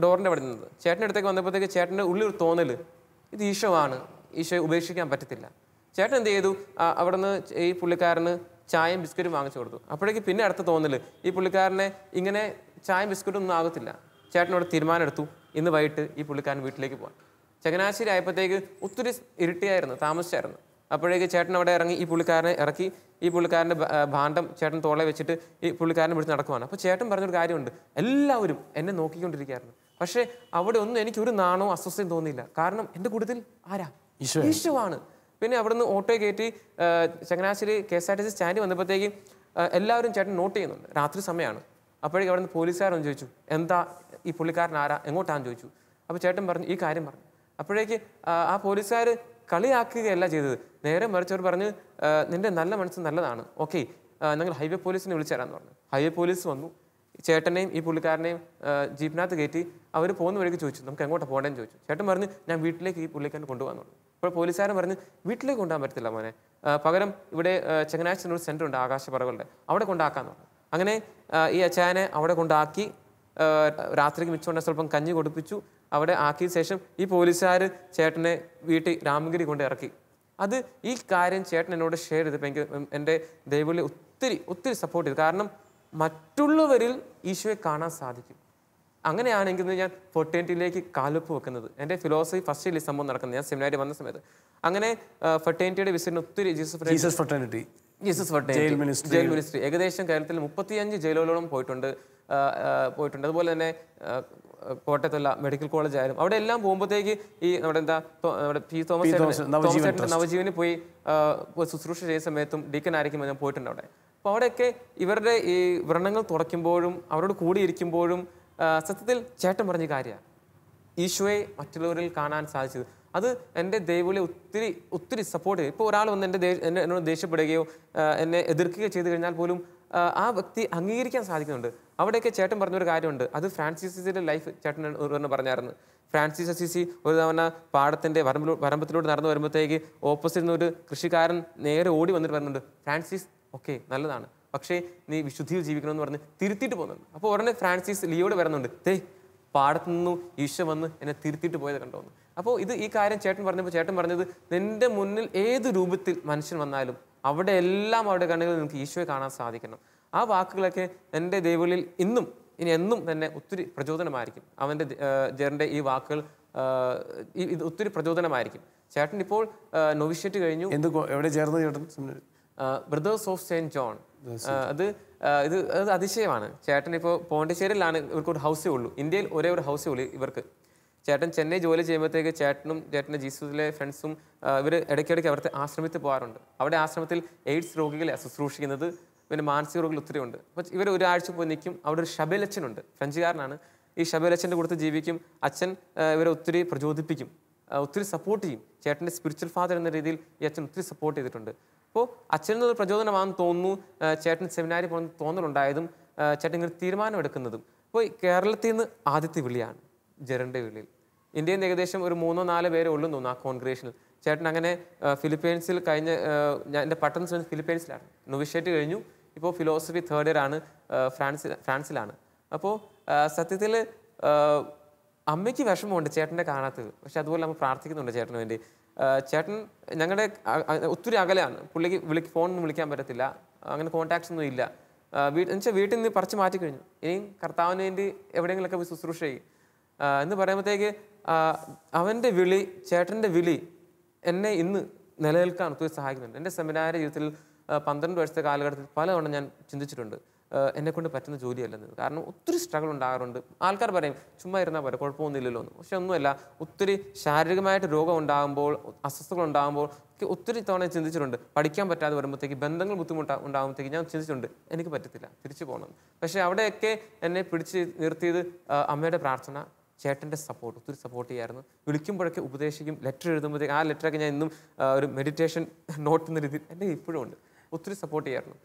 ഡോറിൻ്റെ അവിടെ നിന്നത്. ചേട്ടൻ്റെ അടുത്തേക്ക് വന്നപ്പോഴത്തേക്ക് ചേട്ടൻ്റെ ഉള്ളിൽ ഒരു തോന്നൽ, ഇത് ഈശോയാണ്, ഈശോയെ ഉപേക്ഷിക്കാൻ പറ്റത്തില്ല. ചേട്ടൻ എന്ത് ചെയ്തു, അവിടെ നിന്ന് ഈ പുള്ളിക്കാരന് ചായയും ബിസ്ക്കറ്റും വാങ്ങിച്ചു കൊടുത്തു. അപ്പോഴേക്ക് പിന്നെ അടുത്ത തോന്നൽ, ഈ പുള്ളിക്കാരനെ ഇങ്ങനെ ചായയും ബിസ്ക്കറ്റും ഒന്നും ആകത്തില്ല. ചേട്ടനോട് തീരുമാനം എടുത്തു, ഇന്ന് വൈകിട്ട് ഈ പുള്ളിക്കാരൻ വീട്ടിലേക്ക് പോകാൻ. ചങ്ങനാശ്ശേരി ആയപ്പോഴത്തേക്ക് ഒത്തിരി ഇരുട്ടിയായിരുന്നു, താമസിച്ചായിരുന്നു. അപ്പോഴേക്ക് ചേട്ടൻ അവിടെ ഇറങ്ങി ഈ പുള്ളിക്കാരനെ ഇറക്കി, ഈ പുള്ളിക്കാരൻ്റെ ഭാണ്ഡം ചേട്ടൻ തോളെ വെച്ചിട്ട് ഈ പുള്ളിക്കാരനെ പിടിച്ച് നടക്കുവാണ്. അപ്പോൾ ചേട്ടൻ പറഞ്ഞൊരു കാര്യമുണ്ട്, എല്ലാവരും എന്നെ നോക്കിക്കൊണ്ടിരിക്കുകയായിരുന്നു, പക്ഷേ അവിടെ ഒന്നും എനിക്കൊരു നാണോ അസ്വസ്ഥയും തോന്നിയില്ല. കാരണം എൻ്റെ കൂട്ടത്തിൽ ആരാ? ഈശോയാണ്. പിന്നെ അവിടെ നിന്ന് ഓട്ടോ കയറ്റി ചങ്ങനാശ്ശേരി KSRTC സ്റ്റാൻഡിൽ വന്നപ്പോഴത്തേക്ക് എല്ലാവരും ചേട്ടൻ നോട്ട് ചെയ്യുന്നുണ്ട്. രാത്രി സമയമാണ്. അപ്പോഴേക്കും അവിടെ നിന്ന് പോലീസുകാരൊന്ന് ചോദിച്ചു, എന്താ ഈ പുള്ളിക്കാരൻ ആരാ, എങ്ങോട്ടാന്ന് ചോദിച്ചു. അപ്പോൾ ചേട്ടൻ പറഞ്ഞു, ഈ കാര്യം പറഞ്ഞു. അപ്പോഴേക്ക് ആ പോലീസുകാർ കളിയാക്കുകയല്ല ചെയ്തത്, നേരെ മറിച്ചവർ പറഞ്ഞ്, നിന്റെ നല്ല മനസ്സ് നല്ലതാണ്, ഓക്കെ, ഞങ്ങൾ ഹൈവേ പോലീസിനെ വിളിച്ചു തരാമെന്ന് പറഞ്ഞു. ഹൈവേ പോലീസ് വന്നു, ചേട്ടനെയും ഈ പുള്ളിക്കാരനെയും ജീപ്പിനകത്ത് കയറ്റി അവർ പോകുന്ന വഴിക്ക് ചോദിച്ചു, നമുക്ക് എങ്ങോട്ടാണ് പോകേണ്ടതെന്ന് ചോദിച്ചു. ചേട്ടൻ പറഞ്ഞു, ഞാൻ വീട്ടിലേക്ക് ഈ പുള്ളിക്കാരനെ കൊണ്ടുപോകാൻ പറഞ്ഞു. അപ്പോൾ പോലീസുകാരൻ പറഞ്ഞ്, വീട്ടിലേക്ക് കൊണ്ടുപോകാൻ പറ്റത്തില്ല മോനെ, പകരം ഇവിടെ ചങ്ങനാശ്ശേരി ഒരു സെൻ്റർ ഉണ്ട് ആകാശപ്പറകളുടെ, അവിടെ കൊണ്ടാക്കാമെന്ന് പറഞ്ഞു. അങ്ങനെ ഈ അച്ചായനെ അവിടെ കൊണ്ടാക്കി, രാത്രിക്ക് മിച്ചമുണ്ട സ്വല്പം കഞ്ഞി കൊടുപ്പിച്ചു. അവിടെ ആക്കിയ ശേഷം ഈ പോലീസുകാർ ചേട്ടനെ വീട്ടിൽ രാമഗിരി കൊണ്ട് ഇറക്കി. അത് ഈ കാര്യം ചേട്ടൻ എന്നോട് ഷെയർ ചെയ്തപ്പോൾ എനിക്ക് എൻ്റെ ദൈവവിളി ഒത്തിരി സപ്പോർട്ട് ചെയ്തു. കാരണം മറ്റുള്ളവരിൽ ഈശോയെ കാണാൻ സാധിക്കും. അങ്ങനെയാണെങ്കിൽ ഞാൻ ഫെർട്ടേണിറ്റിയിലേക്ക് കാലുപ്പ് വെക്കുന്നത്. എൻ്റെ ഫിലോസഫി ഫസ്റ്റ് ഇയറിൽ സംഭവം നടക്കുന്നത്, ഞാൻ സെമിനാരി വന്ന സമയത്ത്. അങ്ങനെ ഫെർട്ടേണിറ്റിയുടെ വിസിറ്റിന് ഒത്തിരി ജീസസ് ഫെർട്ടേണിറ്റി ജയിൽ മിനിസ്ട്രി ഏകദേശം കേരളത്തിൽ 35 ജയിലുകളോളം പോയിട്ടുണ്ട്. അതുപോലെ തന്നെ കോട്ടയത്തുള്ള മെഡിക്കൽ കോളേജ് ആയാലും അവിടെ എല്ലാം പോകുമ്പോഴത്തേക്ക് ഈ നമ്മുടെ പി തോമസ് നവജീവന് പോയി ശുശ്രൂഷ ചെയ്യുന്ന സമയത്തും ഡീക്കനായിരിക്കും ഞാൻ പോയിട്ടുണ്ട് അവിടെ. അപ്പോൾ അവിടെയൊക്കെ ഇവരുടെ ഈ വ്രണങ്ങൾ തുറയ്ക്കുമ്പോഴും അവരോട് കൂടിയിരിക്കുമ്പോഴും സത്യത്തിൽ ചേട്ടൻ പറഞ്ഞ കാര്യമാണ് ഈശോയെ മറ്റുള്ളവരിൽ കാണാൻ സാധിച്ചത്. അത് എൻ്റെ ദൈവവിളി ഒത്തിരി സപ്പോർട്ട് ചെയ്യും. ഇപ്പോൾ ഒരാൾ വന്ന് എന്നോട് ദേഷ്യപ്പെടുകയോ എന്നെ എതിർക്കുകയോ ചെയ്തു കഴിഞ്ഞാൽ പോലും ആ വ്യക്തി അംഗീകരിക്കാൻ സാധിക്കുന്നുണ്ട്. അവിടെയൊക്കെ ചേട്ടൻ പറഞ്ഞൊരു കാര്യമുണ്ട്, അത് ഫ്രാൻസിസ് അസീസിയുടെ ലൈഫ് ചേട്ടൻ ഒരു പറഞ്ഞായിരുന്നു. ഫ്രാൻസിസ് അസീസി ഒരു തവണ പാടത്തിൻ്റെ വരമ്പത്തിലൂടെ നടന്നു വരുമ്പോഴത്തേക്ക് ഓപ്പോസിറ്റ് നിന്ന് ഒരു കൃഷിക്കാരൻ നേരെ ഓടി വന്നിട്ട് പറയുന്നുണ്ട്, ഫ്രാൻസിസ് ഓക്കെ നല്ലതാണ്, പക്ഷേ നീ വിശുദ്ധിയിൽ ജീവിക്കണമെന്ന് പറഞ്ഞ് തിരുത്തിയിട്ട് പോകുന്നുണ്ട്. അപ്പോൾ ഉടനെ ഫ്രാൻസിസ് ലിയോട് വരുന്നുണ്ട്, പാടത്തു നിന്നു ഈശോ വന്ന് എന്നെ തിരുത്തിയിട്ട് പോയത് കണ്ടോന്ന്. അപ്പോൾ ഈ കാര്യം ചേട്ടൻ പറഞ്ഞപ്പോൾ ചേട്ടൻ പറഞ്ഞത്, നിന്റെ മുന്നിൽ ഏത് രൂപത്തിൽ മനുഷ്യൻ വന്നാലും അവിടെ എല്ലാം അവരുടെ കണ്ണുകളിൽ നിങ്ങൾക്ക് ഈശോയെ കാണാൻ സാധിക്കണം. ആ വാക്കുകളൊക്കെ എൻ്റെ ദൈവങ്ങളിൽ ഇനി എന്നും തന്നെ ഒത്തിരി പ്രചോദനമായിരിക്കും. അവൻ്റെ ജെറിൻ്റെ ഈ വാക്കുകൾ ഇത് ഒത്തിരി പ്രചോദനമായിരിക്കും. ചേട്ടൻ ഇപ്പോൾ നൊവിഷ്യേറ്റ് കഴിഞ്ഞു. എവിടെ ചേർന്ന് ചേട്ടൻ? Brothers of saint John. അത് അതിശയമാണ്. ചേട്ടൻ ഇപ്പോൾ പോണ്ടിച്ചേരിയിലാണ് ഇവർക്ക് ഒരു ഹൗസേ ഉള്ളൂ. ഇന്ത്യയിൽ ഒരേ ഒരു ഹൗസേ ഉള്ളൂ ഇവർക്ക്. ചേട്ടൻ ചെന്നൈ ജോലി ചെയ്യുമ്പോഴത്തേക്ക് ചേട്ടൻ്റെ ജീസസിലെ ഫ്രണ്ട്സും ഇവർ ഇടയ്ക്കിടയ്ക്ക് അവിടുത്തെ ആശ്രമത്തിൽ പോകാറുണ്ട്. അവിടെ ആശ്രമത്തിൽ എയ്ഡ്സ് രോഗികളെ ശുശ്രൂഷിക്കുന്നത്, പിന്നെ മാനസിക രോഗികൾ ഒത്തിരി ഉണ്ട്. അപ്പോൾ ഇവർ ഒരാഴ്ച പോയി നിൽക്കും. അവിടെ ഒരു ഷബേലച്ചനുണ്ട്, ഫ്രഞ്ചുകാരനാണ്. ഈ ഷബേലച്ചൻ്റെ കൂടെ ജീവിക്കും. അച്ഛൻ ഇവരെ ഒത്തിരി പ്രചോദിപ്പിക്കും, ഒത്തിരി സപ്പോർട്ട് ചെയ്യും. ചേട്ടൻ്റെ സ്പിരിച്വൽ ഫാദർ എന്ന രീതിയിൽ ഈ അച്ഛൻ ഒത്തിരി സപ്പോർട്ട് ചെയ്തിട്ടുണ്ട്. അപ്പോൾ അച്ഛനിൽ നിന്ന് പ്രചോദനമാണെന്ന് തോന്നുന്നു ചേട്ടൻ സെമിനാരി പോകുന്ന തോന്നലുണ്ടായതും ചേട്ടൻ ഇങ്ങനെ തീരുമാനമെടുക്കുന്നതും. അപ്പോൾ കേരളത്തിൽ നിന്ന് ആദ്യത്തെ വിളിയാണ് ജെറിൻ്റെ വിളിയിൽ. ഇന്ത്യയിൽ നിന്ന് ഏകദേശം ഒരു 3-4 പേരെ ഉള്ളൂ തോന്നുന്നു ആ കോൺഗ്രേഷനിൽ. ചേട്ടൻ അങ്ങനെ ഫിലിപ്പൈൻസിൽ ഞാൻ എൻ്റെ പഠനം ഫിലിപ്പൈൻസിലാണ്. നൊവിഷ്യേറ്റ് കഴിഞ്ഞു. ഇപ്പോൾ ഫിലോസഫി 3rd ഇയർ ആണ്. ഫ്രാൻസിലാണ്. അപ്പോൾ സത്യത്തിൽ അമ്മയ്ക്ക് വിഷമമുണ്ട് ചേട്ടൻ്റെ കാണാത്തത്. പക്ഷെ അതുപോലെ നമ്മൾ പ്രാർത്ഥിക്കുന്നുണ്ട് ചേട്ടന് വേണ്ടി. ചേട്ടൻ ഞങ്ങളുടെ ഒത്തിരി അകലെയാണ്. പുള്ളിക്ക് ഫോണൊന്നും വിളിക്കാൻ പറ്റത്തില്ല, അങ്ങനെ കോൺടാക്ട്സ് ഒന്നും ഇല്ല. എന്നുവെച്ചാൽ വീട്ടിൽ നിന്ന് പറിച്ച് മാറ്റിക്കഴിഞ്ഞു. ഇനിയും കർത്താവിന് വേണ്ടി എവിടെയെങ്കിലുമൊക്കെ പോയി ശുശ്രൂഷ ചെയ്യും എന്ന് പറയുമ്പോഴത്തേക്ക് അവൻ്റെ വിളി, ചേട്ടൻ്റെ വിളി എന്നെ ഇന്ന് നിലനിൽക്കാൻ ഒത്തിരി സഹായിക്കുന്നുണ്ട്. എൻ്റെ സെമിനാരി ജീവിതത്തിൽ 12 വർഷത്തെ കാലഘട്ടത്തിൽ പലതവണ ഞാൻ ചിന്തിച്ചിട്ടുണ്ട്, എന്നെക്കൊണ്ട് പറ്റുന്ന ജോലിയല്ലെന്നത്. കാരണം ഒത്തിരി സ്ട്രഗിൾ ഉണ്ടാകാറുണ്ട്. ആൾക്കാർ പറയും ചുമ്മാ ഇരുന്നാൽ പോരെ, കുഴപ്പമൊന്നുമില്ലല്ലോ എന്ന്. പക്ഷെ ഒന്നുമല്ല, ഒത്തിരി ശാരീരികമായിട്ട് രോഗം ഉണ്ടാകുമ്പോൾ, അസ്വസ്ഥതകൾ ഉണ്ടാകുമ്പോൾ ഒത്തിരി തവണ ചിന്തിച്ചിട്ടുണ്ട്. പഠിക്കാൻ പറ്റാതെ വരുമ്പോഴത്തേക്ക്, ബന്ധങ്ങൾ ഉണ്ടാകുമ്പോഴത്തേക്ക് ഞാൻ ചിന്തിച്ചിട്ടുണ്ട് എനിക്ക് പറ്റത്തില്ല, തിരിച്ചു പോകണം. പക്ഷേ അവിടെയൊക്കെ എന്നെ പിടിച്ച് നിർത്തിയത് അമ്മയുടെ പ്രാർത്ഥന, ചേട്ടൻ്റെ സപ്പോർട്ട്, ഒത്തിരി സപ്പോർട്ട് ചെയ്യായിരുന്നു. വിളിക്കുമ്പോഴൊക്കെ ഉപദേശിക്കും. ലെറ്റർ എഴുതുമ്പോഴത്തേക്ക് ആ ലെറ്ററൊക്കെ ഞാൻ ഇന്നും ഒരു മെഡിറ്റേഷൻ നോട്ട് എന്ന രീതിയിൽ എൻ്റെ ഇപ്പോഴും ഉണ്ട്. ഒത്തിരി സപ്പോർട്ട് ചെയ്യായിരുന്നു.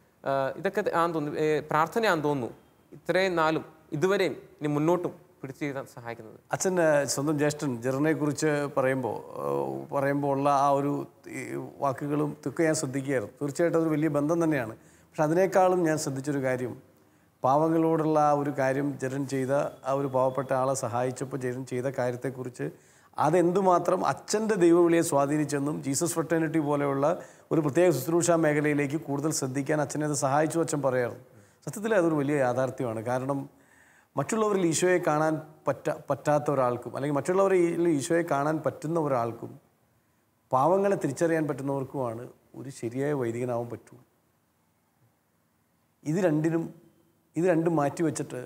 ഇതൊക്കെ ആണെന്ന് തോന്നുന്നു, പ്രാർത്ഥനയാണെന്ന് തോന്നുന്നു ഇത്രയും നാളും ഇതുവരെയും ഇനി മുന്നോട്ടും പിടിച്ചു ചെയ്താൻ സഹായിക്കുന്നത്. അച്ഛൻ്റെ സ്വന്തം ജ്യേഷ്ഠൻ ജെറിനെ കുറിച്ച് പറയുമ്പോൾ ഉള്ള ആ ഒരു വാക്കുകളും ഇതൊക്കെ ഞാൻ ശ്രദ്ധിക്കുകയായിരുന്നു. തീർച്ചയായിട്ടും അതൊരു വലിയ ബന്ധം തന്നെയാണ്. പക്ഷെ അതിനേക്കാളും ഞാൻ ശ്രദ്ധിച്ചൊരു കാര്യം, പാവങ്ങളോടുള്ള ആ ഒരു കാര്യം ജെറിൻ ചെയ്ത, ആ ഒരു പാവപ്പെട്ട ആളെ സഹായിച്ചപ്പോൾ ജെറിൻ ചെയ്ത കാര്യത്തെക്കുറിച്ച് അതെന്തുമാത്രം അച്ഛൻ്റെ ദൈവവിളിയെ സ്വാധീനിച്ചെന്നും ജീസസ് ഫ്രട്ടേണിറ്റി പോലെയുള്ള ഒരു പ്രത്യേക ശുശ്രൂഷാ മേഖലയിലേക്ക് കൂടുതൽ ശ്രദ്ധിക്കാൻ അച്ഛനെ അത് സഹായിച്ചു അച്ഛൻ പറയാറുണ്ട്. സത്യത്തിൽ അതൊരു വലിയ യാഥാർത്ഥ്യമാണ്. കാരണം മറ്റുള്ളവരിൽ ഈശോയെ കാണാൻ പറ്റാത്ത ഒരാൾക്കും, അല്ലെങ്കിൽ മറ്റുള്ളവരിൽ ഈശോയെ കാണാൻ പറ്റുന്ന ഒരാൾക്കും, പാവങ്ങളെ തിരിച്ചറിയാൻ പറ്റുന്നവർക്കുമാണ് ഒരു ശരിയായ വൈദികനാവാൻ പറ്റുള്ളൂ. ഇത് രണ്ടും മാറ്റിവെച്ചിട്ട്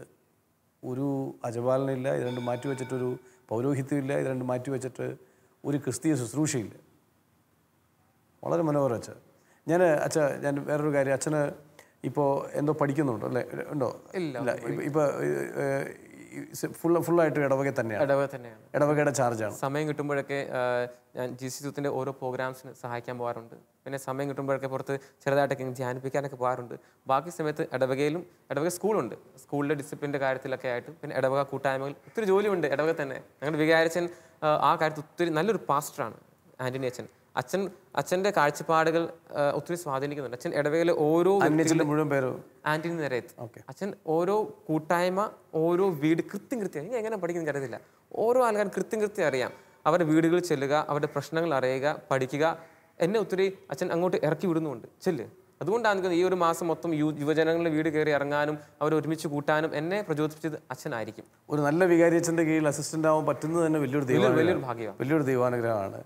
ഒരു അജപാലനയില്ല, ഇത് രണ്ടും മാറ്റിവെച്ചിട്ടൊരു പൗരോഹിത്യമില്ല, ഇത് രണ്ടും മാറ്റിവെച്ചിട്ട് ഒരു ക്രിസ്തീയ ശുശ്രൂഷയില്ല. വളരെ മനോഹരം അച്ഛ. ഞാൻ വേറൊരു കാര്യം, അച്ഛന് ഇപ്പോൾ എന്തോ പഠിക്കുന്നുണ്ടോ അല്ലേ? ഉണ്ടോ? ഇല്ല. ഇപ്പോൾ ഫുള്ളായിട്ട് ഇടവക തന്നെയാണ്. ഇടവകയുടെ ചാർജാണ്. സമയം കിട്ടുമ്പോഴൊക്കെ ഞാൻ ജീസസിന്റെ ഓരോ പ്രോഗ്രാംസിന് സഹായിക്കാൻ പോകാറുണ്ട്. പിന്നെ സമയം കിട്ടുമ്പോഴൊക്കെ പുറത്ത് ചെറുതായിട്ടൊക്കെ ധ്യാനിപ്പിക്കാനൊക്കെ പോകാറുണ്ട്. ബാക്കി സമയത്ത് ഇടവക സ്കൂളുണ്ട്. സ്കൂളിലെ ഡിസിപ്ലിൻ്റെ കാര്യത്തിലൊക്കെ ആയിട്ട്, പിന്നെ ഇടവക കൂട്ടായ്മകൾ, ഒത്തിരി ജോലിയുണ്ട് ഇടവക തന്നെ. ഞങ്ങളുടെ വികാരിച്ചൻ ആ കാര്യത്തിൽ ഒത്തിരി നല്ലൊരു പാസ്റ്ററാണ് ആൻ്റണി അച്ഛൻ. അച്ഛൻ്റെ കാഴ്ചപ്പാടുകൾ ഒത്തിരി സ്വാധീനിക്കുന്നുണ്ട്. അച്ഛൻ ഇടവകയിലെ ഓരോ മുഴുവൻ പേരോ ആന്റണി നിരയത്ത്. അച്ഛൻ ഓരോ കൂട്ടായ്മ, ഓരോ വീട് കൃത്യം ഇനി എങ്ങനെ പഠിക്കുന്ന അറിയത്തില്ല. ഓരോ ആൾക്കാരും കൃത്യം അറിയാം. അവരുടെ വീടുകളിൽ ചെല്ലുക, അവരുടെ പ്രശ്നങ്ങൾ അറിയുക, പഠിക്കുക. എന്നെ ഒത്തിരി അച്ഛൻ അങ്ങോട്ട് ഇറക്കി വിടുന്നുണ്ട്, ചെല്ല്. അതുകൊണ്ടാണ് ഈ ഒരു മാസം മൊത്തം യുവജനങ്ങളുടെ വീട് കയറി ഇറങ്ങാനും അവർ ഒരുമിച്ച് കൂട്ടാനും എന്നെ പ്രചോദിപ്പിച്ചത് അച്ഛനായിരിക്കും. ഒരു നല്ല വികാരിയച്ഛൻ്റെ കീഴിൽ അസിസ്റ്റന്റ് ആവാൻ പറ്റുന്നത് തന്നെ വലിയൊരു ഭാഗ്യമാണ്, വലിയൊരു ദൈവാനുഗ്രഹമാണ്.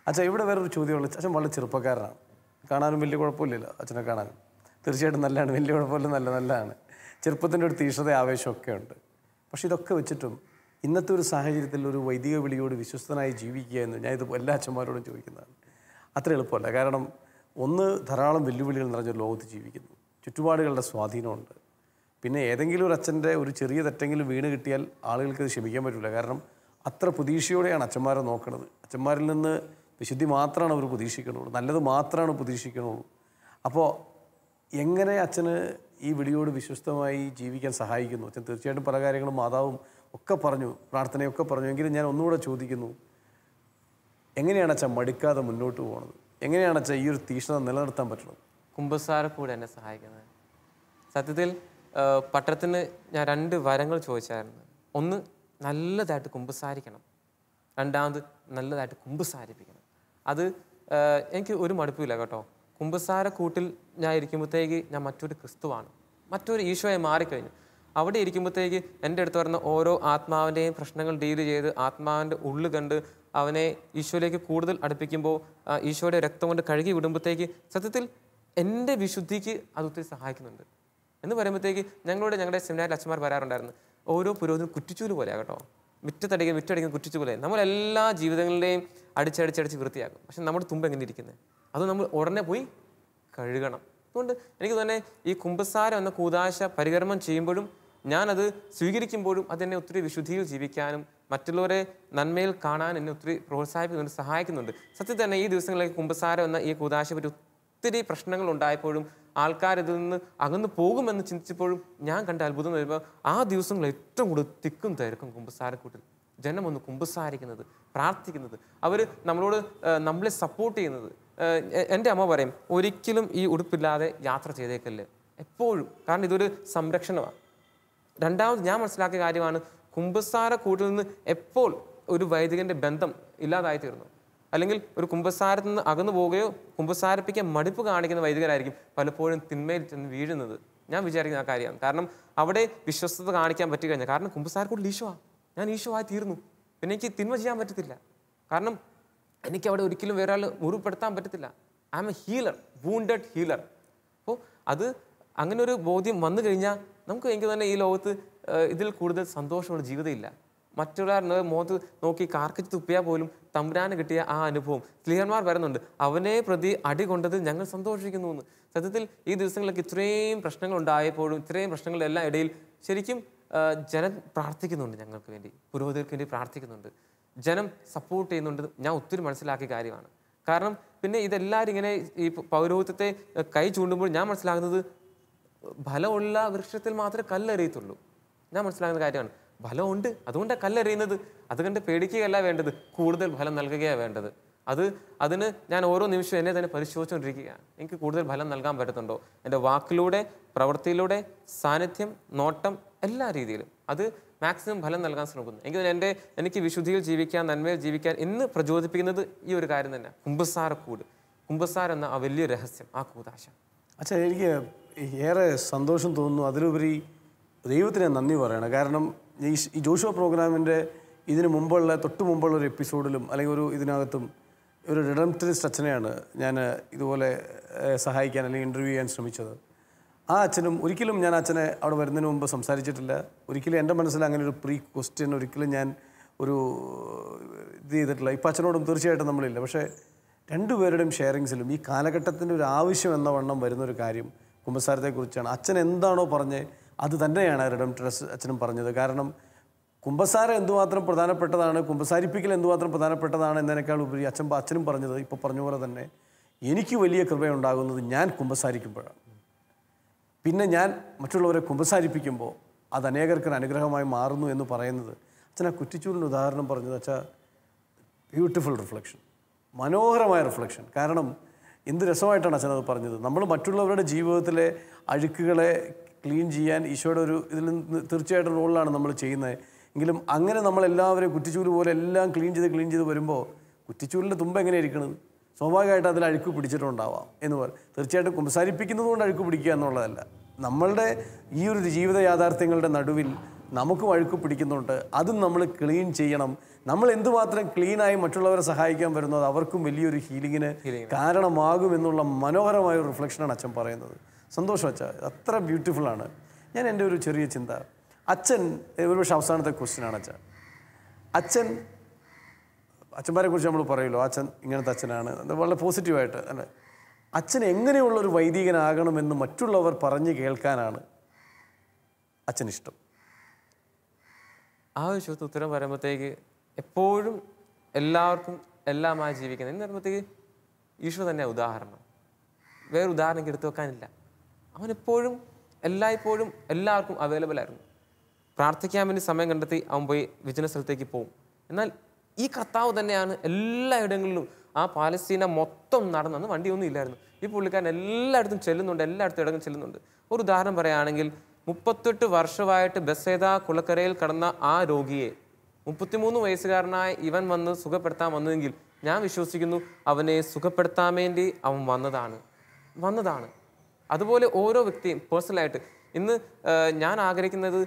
അച്ഛൻ ഇവിടെ വേറൊരു ചോദ്യമുള്ളത്, അച്ഛൻ വളരെ ചെറുപ്പക്കാരനാണ്, കാണാനും വലിയ കുഴപ്പമില്ലല്ലോ അച്ഛനെ കാണാനും. തീർച്ചയായിട്ടും നല്ലതാണ്, വലിയ കുഴപ്പമില്ല, നല്ലതാണ്. ചെറുപ്പത്തിൻ്റെ ഒരു തീഷ്ണത, ആവേശമൊക്കെ ഉണ്ട്. പക്ഷെ ഇതൊക്കെ വെച്ചിട്ടും ഇന്നത്തെ ഒരു സാഹചര്യത്തിൽ ഒരു വൈദിക വിളിയോട് വിശ്വസ്തനായി ജീവിക്കുക എന്ന് ഞാൻ ഇത് എല്ലാ അച്ഛന്മാരോടും ചോദിക്കുന്നതാണ്. അത്ര എളുപ്പമല്ല. കാരണം ഒന്ന്, ധാരാളം വെല്ലുവിളികൾ നിറഞ്ഞൊരു ലോകത്ത് ജീവിക്കുന്നു, ചുറ്റുപാടുകളുടെ സ്വാധീനമുണ്ട്. പിന്നെ ഏതെങ്കിലും ഒരു അച്ഛൻ്റെ ഒരു ചെറിയ തെറ്റെങ്കിലും വീണ് കിട്ടിയാൽ ആളുകൾക്ക് ഇത് ക്ഷമിക്കാൻ പറ്റില്ല. കാരണം അത്ര പ്രതീക്ഷയോടെയാണ് അച്ഛന്മാരെ നോക്കുന്നത്. അച്ഛന്മാരിൽ നിന്ന് വിശുദ്ധി മാത്രമാണ് അവർ പ്രതീക്ഷിക്കണുള്ളൂ, നല്ലത് മാത്രമാണ് പ്രതീക്ഷിക്കണുള്ളൂ. അപ്പോൾ എങ്ങനെ അച്ഛന് ഈ വിളിയോട് വിശ്വസ്തമായി ജീവിക്കാൻ സഹായിക്കുന്നു? അച്ഛൻ തീർച്ചയായിട്ടും പല കാര്യങ്ങളും മാതാവും ഒക്കെ പറഞ്ഞു, പ്രാർത്ഥനയൊക്കെ പറഞ്ഞു. എങ്കിലും ഞാൻ ഒന്നുകൂടെ ചോദിക്കുന്നു, എങ്ങനെയാണ് അച്ഛൻ മടുക്കാതെ മുന്നോട്ട് പോകുന്നത്? എങ്ങനെയാണ് അച്ഛൻ ഈ ഒരു തീഷ്ണത നിലനിർത്താൻ പറ്റുന്നത്? കുമ്പസാര കൂടെ എന്നെ സഹായിക്കുന്നത്. സത്യത്തിൽ പട്ടണത്തിന് ഞാൻ 2 വരങ്ങൾ ചോദിച്ചായിരുന്നു. ഒന്ന്, നല്ലതായിട്ട് കുമ്പസാരിക്കണം. രണ്ടാമത്, നല്ലതായിട്ട് കുമ്പസാരിപ്പിക്കണം. അത് എനിക്ക് ഒരു മടുപ്പില്ല കേട്ടോ. കുമ്പസാര കൂട്ടിൽ ഞാൻ ഇരിക്കുമ്പോഴത്തേക്ക് ഞാൻ മറ്റൊരു ക്രിസ്തുവാണ്, മറ്റൊരു ഈശോയെ മാറിക്കഴിഞ്ഞു. അവിടെ ഇരിക്കുമ്പോഴത്തേക്ക് എൻ്റെ അടുത്ത് വരുന്ന ഓരോ ആത്മാവിൻ്റെയും പ്രശ്നങ്ങൾ ഡീൽ ചെയ്ത് ആത്മാവിൻ്റെ ഉള്ളു കണ്ട് അവനെ ഈശോയിലേക്ക് കൂടുതൽ അടുപ്പിക്കുമ്പോൾ ഈശോയുടെ രക്തം കൊണ്ട് കഴുകി വിടുമ്പോഴത്തേക്ക് സത്യത്തിൽ എൻ്റെ വിശുദ്ധിക്ക് അത് ഒത്തിരി സഹായിക്കുന്നുണ്ട്. എന്ന് പറയുമ്പോഴത്തേക്ക് ഞങ്ങളുടെ സെമിനാരിൽ അച്ഛന്മാർ വരാറുണ്ടായിരുന്നു, ഓരോ പുരോഹിതനും കുറ്റിച്ചൂല് പോലെയാണ് കേട്ടോ. മുറ്റടിക്കുന്ന കുറ്റിച്ചു പോലെ നമ്മളെല്ലാ ജീവിതങ്ങളുടെയും അടിച്ചടിച്ചടിച്ച് വൃത്തിയാക്കും. പക്ഷെ നമ്മുടെ തുമ്പ് എങ്ങനെ ഇരിക്കുന്നത്? അത് നമ്മൾ ഉടനെ പോയി കഴുകണം. അതുകൊണ്ട് എനിക്ക് തന്നെ ഈ കുമ്പസാരം എന്ന കൂദാശ പരികർമ്മം ചെയ്യുമ്പോഴും ഞാനത് സ്വീകരിക്കുമ്പോഴും അതെന്നെ ഒത്തിരി വിശുദ്ധിയിൽ ജീവിക്കാനും മറ്റുള്ളവരെ നന്മയിൽ കാണാൻ എന്നെ ഒത്തിരി പ്രോത്സാഹിപ്പിക്കുന്നുണ്ട്, സഹായിക്കുന്നുണ്ട്. സത്യത്തിൽ തന്നെ ഈ ദിവസങ്ങളിലേക്ക് കുമ്പസാരം എന്ന ഈ കൂദാശയെ പറ്റി ഒത്തിരി പ്രശ്നങ്ങൾ ഉണ്ടായപ്പോഴും ആൾക്കാരിതിൽ നിന്ന് അകന്നു പോകുമെന്ന് ചിന്തിച്ചപ്പോഴും ഞാൻ കണ്ട അത്ഭുതം വരുമ്പോൾ ആ ദിവസങ്ങളിൽ ഏറ്റവും കൂടുതൽ തിക്കും തിരക്കും കുമ്പസാരക്കൂട്ടിൽ ജനം ഒന്ന് കുമ്പസാരിക്കുന്നത്, പ്രാർത്ഥിക്കുന്നത്, അവർ നമ്മളെ സപ്പോർട്ട് ചെയ്യുന്നത്. എൻ്റെ അമ്മ പറയും, ഒരിക്കലും ഈ ഉടുപ്പില്ലാതെ യാത്ര ചെയ്തേക്കല്ലേ എപ്പോഴും, കാരണം ഇതൊരു സംരക്ഷണമാണ്. രണ്ടാമത് ഞാൻ മനസ്സിലാക്കിയ കാര്യമാണ്, കുമ്പസാരക്കൂട്ടിൽ നിന്ന് എപ്പോൾ ഒരു വൈദികൻ്റെ ബന്ധം ഇല്ലാതായി തീർന്നു, അല്ലെങ്കിൽ ഒരു കുമ്പസാരത്തിൽ നിന്ന് അകന്നു പോവുകയോ കുമ്പസാരിപ്പിക്കാൻ മടുപ്പ് കാണിക്കുന്ന വൈദികരായിരിക്കും പലപ്പോഴും തിന്മയിൽ ചെന്ന് വീഴുന്നത്. ഞാൻ വിചാരിക്കുന്ന ആ കാര്യമാണ്. കാരണം അവിടെ വിശ്വസ്തത കാണിക്കാൻ പറ്റി കഴിഞ്ഞാൽ, കാരണം കുമ്പസാരക്കൂട്ടിൽ ഈശോയാണ്, ഞാൻ ഈശോ ആയി തീർന്നു, പിന്നെ എനിക്ക് തിന്മ ചെയ്യാൻ പറ്റത്തില്ല. കാരണം എനിക്ക് അവിടെ ഒരിക്കലും വേറെ ആൾ മുറിപ്പെടുത്താൻ പറ്റത്തില്ല. I am a healer, wounded healer. അപ്പോൾ അത് അങ്ങനെ ഒരു ബോധ്യം വന്നു കഴിഞ്ഞാൽ നമുക്ക് എനിക്ക് തന്നെ ഈ ലോകത്ത് ഇതിൽ കൂടുതൽ സന്തോഷമുള്ള ജീവിതമില്ല. മറ്റുള്ളവരുടെ മുഖത്ത് നോക്കി കാർക്കിച്ച് തുപ്പിയാൽ പോലും തമ്പുരാന് കിട്ടിയ ആ അനുഭവം സ്ലീഹന്മാർ വരുന്നുണ്ട്, അവനെ പ്രതി അടി കൊണ്ടത് ഞങ്ങൾ സന്തോഷിക്കുന്നു എന്ന്. സത്യത്തിൽ ഈ ദിവസങ്ങളിലൊക്കെ ഇത്രയും പ്രശ്നങ്ങൾ ഉണ്ടായപ്പോഴും ഇത്രയും പ്രശ്നങ്ങളുടെ എല്ലാം ഇടയിൽ ശരിക്കും ജനം പ്രാർത്ഥിക്കുന്നുണ്ട്, ഞങ്ങൾക്ക് വേണ്ടി, പുരോഹിതർക്ക് വേണ്ടി പ്രാർത്ഥിക്കുന്നുണ്ട്, ജനം സപ്പോർട്ട് ചെയ്യുന്നുണ്ട്. ഞാൻ ഒത്തിരി മനസ്സിലാക്കിയ കാര്യമാണ്. കാരണം പിന്നെ ഇതെല്ലാവരും ഇങ്ങനെ ഈ പൗരോഹിത്യത്തെ കൈ ചൂണ്ടുമ്പോൾ ഞാൻ മനസ്സിലാക്കുന്നത് ഫലമുള്ള വൃക്ഷത്തിൽ മാത്രമേ കല്ലെറിയത്തുള്ളൂ. ഞാൻ മനസ്സിലാക്കുന്ന കാര്യമാണ്. ഫലമുണ്ട്, അതുകൊണ്ടാണ് കല്ലെറിയുന്നത്. അതുകൊണ്ട് പേടിക്കുകയല്ല വേണ്ടത്, കൂടുതൽ ഫലം നൽകുകയാണ് വേണ്ടത്. അതിന് ഞാൻ ഓരോ നിമിഷവും എന്നെ തന്നെ പരിശോധിച്ചുകൊണ്ടിരിക്കുകയാണ്. എനിക്ക് കൂടുതൽ ഫലം നൽകാൻ പറ്റുന്നുണ്ടോ? എൻ്റെ വാക്കിലൂടെ, പ്രവൃത്തിയിലൂടെ, സാന്നിധ്യം, നോട്ടം, എല്ലാ രീതിയിലും അത് മാക്സിമം ഫലം നൽകാൻ ശ്രമിക്കുന്നു. എനിക്ക് വിശുദ്ധിയിൽ ജീവിക്കാൻ, നന്മയിൽ ജീവിക്കാൻ ഇന്ന് പ്രചോദിപ്പിക്കുന്നത് ഈ ഒരു കാര്യം തന്നെ, കുമ്പസാരക്കൂട്, കുമ്പസാരം എന്ന ആ വലിയ രഹസ്യം, ആ കൂദാശ. അച്ഛാ, എനിക്ക് ഏറെ സന്തോഷം തോന്നുന്നു. അതിലുപരി ദൈവത്തിന് നന്ദി പറയണം. കാരണം ഈ ജോഷുവ പ്രോഗ്രാമിൻ്റെ തൊട്ട് മുമ്പുള്ള ഒരു എപ്പിസോഡിലും അല്ലെങ്കിൽ ഇതിനകത്തും ഒരു റിഡംപ്റ്ററിസ്റ്റ് അച്ഛനെയാണ് ഞാൻ ഇതുപോലെ സഹായിക്കാൻ അല്ലെങ്കിൽ ഇൻ്റർവ്യൂ ചെയ്യാൻ ശ്രമിച്ചത്. ആ അച്ഛനും ഒരിക്കലും ഞാൻ അച്ഛനെ അവിടെ വരുന്നതിന് മുമ്പ് സംസാരിച്ചിട്ടില്ല. ഒരിക്കലും എൻ്റെ മനസ്സിൽ അങ്ങനെ ഒരു പ്രീ ക്വസ്റ്റ്യൻ ഒരിക്കലും ഞാൻ ഇത് ചെയ്തിട്ടില്ല. ഇപ്പം അച്ഛനോടും തീർച്ചയായിട്ടും നമ്മളില്ല. പക്ഷേ രണ്ടുപേരുടെയും ഷെയറിങ്സിലും ഈ കാലഘട്ടത്തിൻ്റെ ഒരു ആവശ്യം എന്ന വണ്ണം വരുന്നൊരു കാര്യം കുമ്പസാരത്തെക്കുറിച്ചാണ്. അച്ഛൻ എന്താണോ പറഞ്ഞത് അത് തന്നെയാണ് റിഡംപ്റ്ററിസ്റ്റ് അച്ഛനും പറഞ്ഞത്. കാരണം കുമ്പസാരം എന്തുമാത്രം പ്രധാനപ്പെട്ടതാണ്, കുമ്പസാരിപ്പിക്കൽ എന്തുമാത്രം പ്രധാനപ്പെട്ടതാണ് എന്നതിനേക്കാൾ ഉപരി അച്ഛനും പറഞ്ഞത് ഇപ്പോൾ പറഞ്ഞ പോലെ തന്നെ, എനിക്ക് വലിയ കൃപയുണ്ടാകുന്നത് ഞാൻ കുമ്പസാരിക്കുമ്പോഴാണ്. പിന്നെ ഞാൻ മറ്റുള്ളവരെ കുമ്പസാരിപ്പിക്കുമ്പോൾ അത് അനേകർക്ക് അനുഗ്രഹമായി മാറുന്നു എന്ന് പറയുന്നത്. അച്ഛൻ ആ കുറ്റിച്ചൂലിൻ്റെ ഉദാഹരണം പറഞ്ഞത് അച്ഛാ, ബ്യൂട്ടിഫുൾ റിഫ്ലക്ഷൻ, മനോഹരമായ റിഫ്ലക്ഷൻ. കാരണം എന്ത് രസമായിട്ടാണ് അച്ഛനത് പറഞ്ഞത്. നമ്മൾ മറ്റുള്ളവരുടെ ജീവിതത്തിലെ അഴുക്കുകളെ ക്ലീൻ ചെയ്യാൻ ഈശോയുടെ ഇതിൽ നിന്ന് തീർച്ചയായിട്ടും റോളിലാണ് നമ്മൾ ചെയ്യുന്നത്. എങ്കിലും അങ്ങനെ നമ്മളെല്ലാവരെയും കുറ്റിച്ചൂല് പോലെ എല്ലാം ക്ലീൻ ചെയ്ത് വരുമ്പോൾ കുറ്റിച്ചൂലിൻ്റെ തുമ്പ് എങ്ങനെ ഇരിക്കുന്നത്? സ്വാഭാവികമായിട്ട് അതിൽ അഴുക്ക് പിടിച്ചിട്ടുണ്ടാവാം എന്ന് പറയും. തീർച്ചയായിട്ടും കുമ്പസാരിപ്പിക്കുന്നത് കൊണ്ട് അഴുക്ക് പിടിക്കുക എന്നുള്ളതല്ല. നമ്മളുടെ ഈ ഒരു ജീവിത യാഥാർത്ഥ്യങ്ങളുടെ നടുവിൽ നമുക്കും അഴുക്ക് പിടിക്കുന്നുണ്ട്. അതും നമ്മൾ ക്ലീൻ ചെയ്യണം. നമ്മൾ എന്തുമാത്രം ക്ലീനായി മറ്റുള്ളവരെ സഹായിക്കാൻ വരുന്നത് അവർക്കും വലിയൊരു ഹീലിങ്ങിന് കാരണമാകുമെന്നുള്ള മനോഹരമായ ഒരു റിഫ്ലക്ഷനാണ് അച്ഛൻ പറയുന്നത്. സന്തോഷം അച്ഛാ, അത്ര ബ്യൂട്ടിഫുള്ളാണ്. ഞാൻ എൻ്റെ ഒരു ചെറിയ ചിന്ത, അച്ഛൻ ഒരുപക്ഷെ അവസാനത്തെ ക്വസ്റ്റ്യനാണ് അച്ഛാ. അച്ഛന്മാരെ കുറിച്ച് നമ്മൾ പറയുമല്ലോ, അച്ഛൻ ഇങ്ങനത്തെ അച്ഛനാണ്, വളരെ പോസിറ്റീവായിട്ട് അല്ലേ. അച്ഛൻ എങ്ങനെയുള്ളൊരു വൈദികനാകണമെന്ന് മറ്റുള്ളവർ പറഞ്ഞ് കേൾക്കാനാണ് അച്ഛനിഷ്ടം? ആ ഒരു ചോദ്യത്തിന് ഉത്തരം പറയുമ്പോഴത്തേക്ക് എപ്പോഴും എല്ലാവർക്കും എല്ലാമായി ജീവിക്കുന്നത് എന്ന് പറയുമ്പോഴത്തേക്ക് ഈശോ തന്നെ ഉദാഹരണം, വേറെ ഉദാഹരണം എനിക്ക് എടുത്തു വെക്കാനില്ല. അവനെപ്പോഴും എല്ലായ്പ്പോഴും എല്ലാവർക്കും അവൈലബിൾ ആയിരുന്നു. പ്രാർത്ഥിക്കാൻ വേണ്ടി സമയം കണ്ടെത്തി അവൻ പോയി വിജന സ്ഥലത്തേക്ക് പോകും. എന്നാൽ ഈ കർത്താവ് തന്നെയാണ് എല്ലായിടങ്ങളിലും ആ പാലസ്തീന മൊത്തം നടന്നു. വണ്ടിയൊന്നും ഇല്ലായിരുന്നു. ഈ പുള്ളിക്കാരൻ എല്ലായിടത്തും ചെല്ലുന്നുണ്ട്, എല്ലായിടത്തും ഇടങ്ങൾ ചെല്ലുന്നുണ്ട്. ഒരു ഉദാഹരണം പറയുകയാണെങ്കിൽ 38 വർഷമായിട്ട് ബെത്സേദ കുളക്കരയിൽ കടന്ന ആ രോഗിയെ 33 വയസ്സുകാരനായ ഇവൻ വന്ന് സുഖപ്പെടുത്താൻ വന്നതെങ്കിൽ ഞാൻ വിശ്വസിക്കുന്നു അവനെ സുഖപ്പെടുത്താൻ വേണ്ടി അവൻ വന്നതാണ്. അതുപോലെ ഓരോ വ്യക്തിയും പേഴ്സണലായിട്ട് ഇന്ന് ഞാൻ ആഗ്രഹിക്കുന്നത്,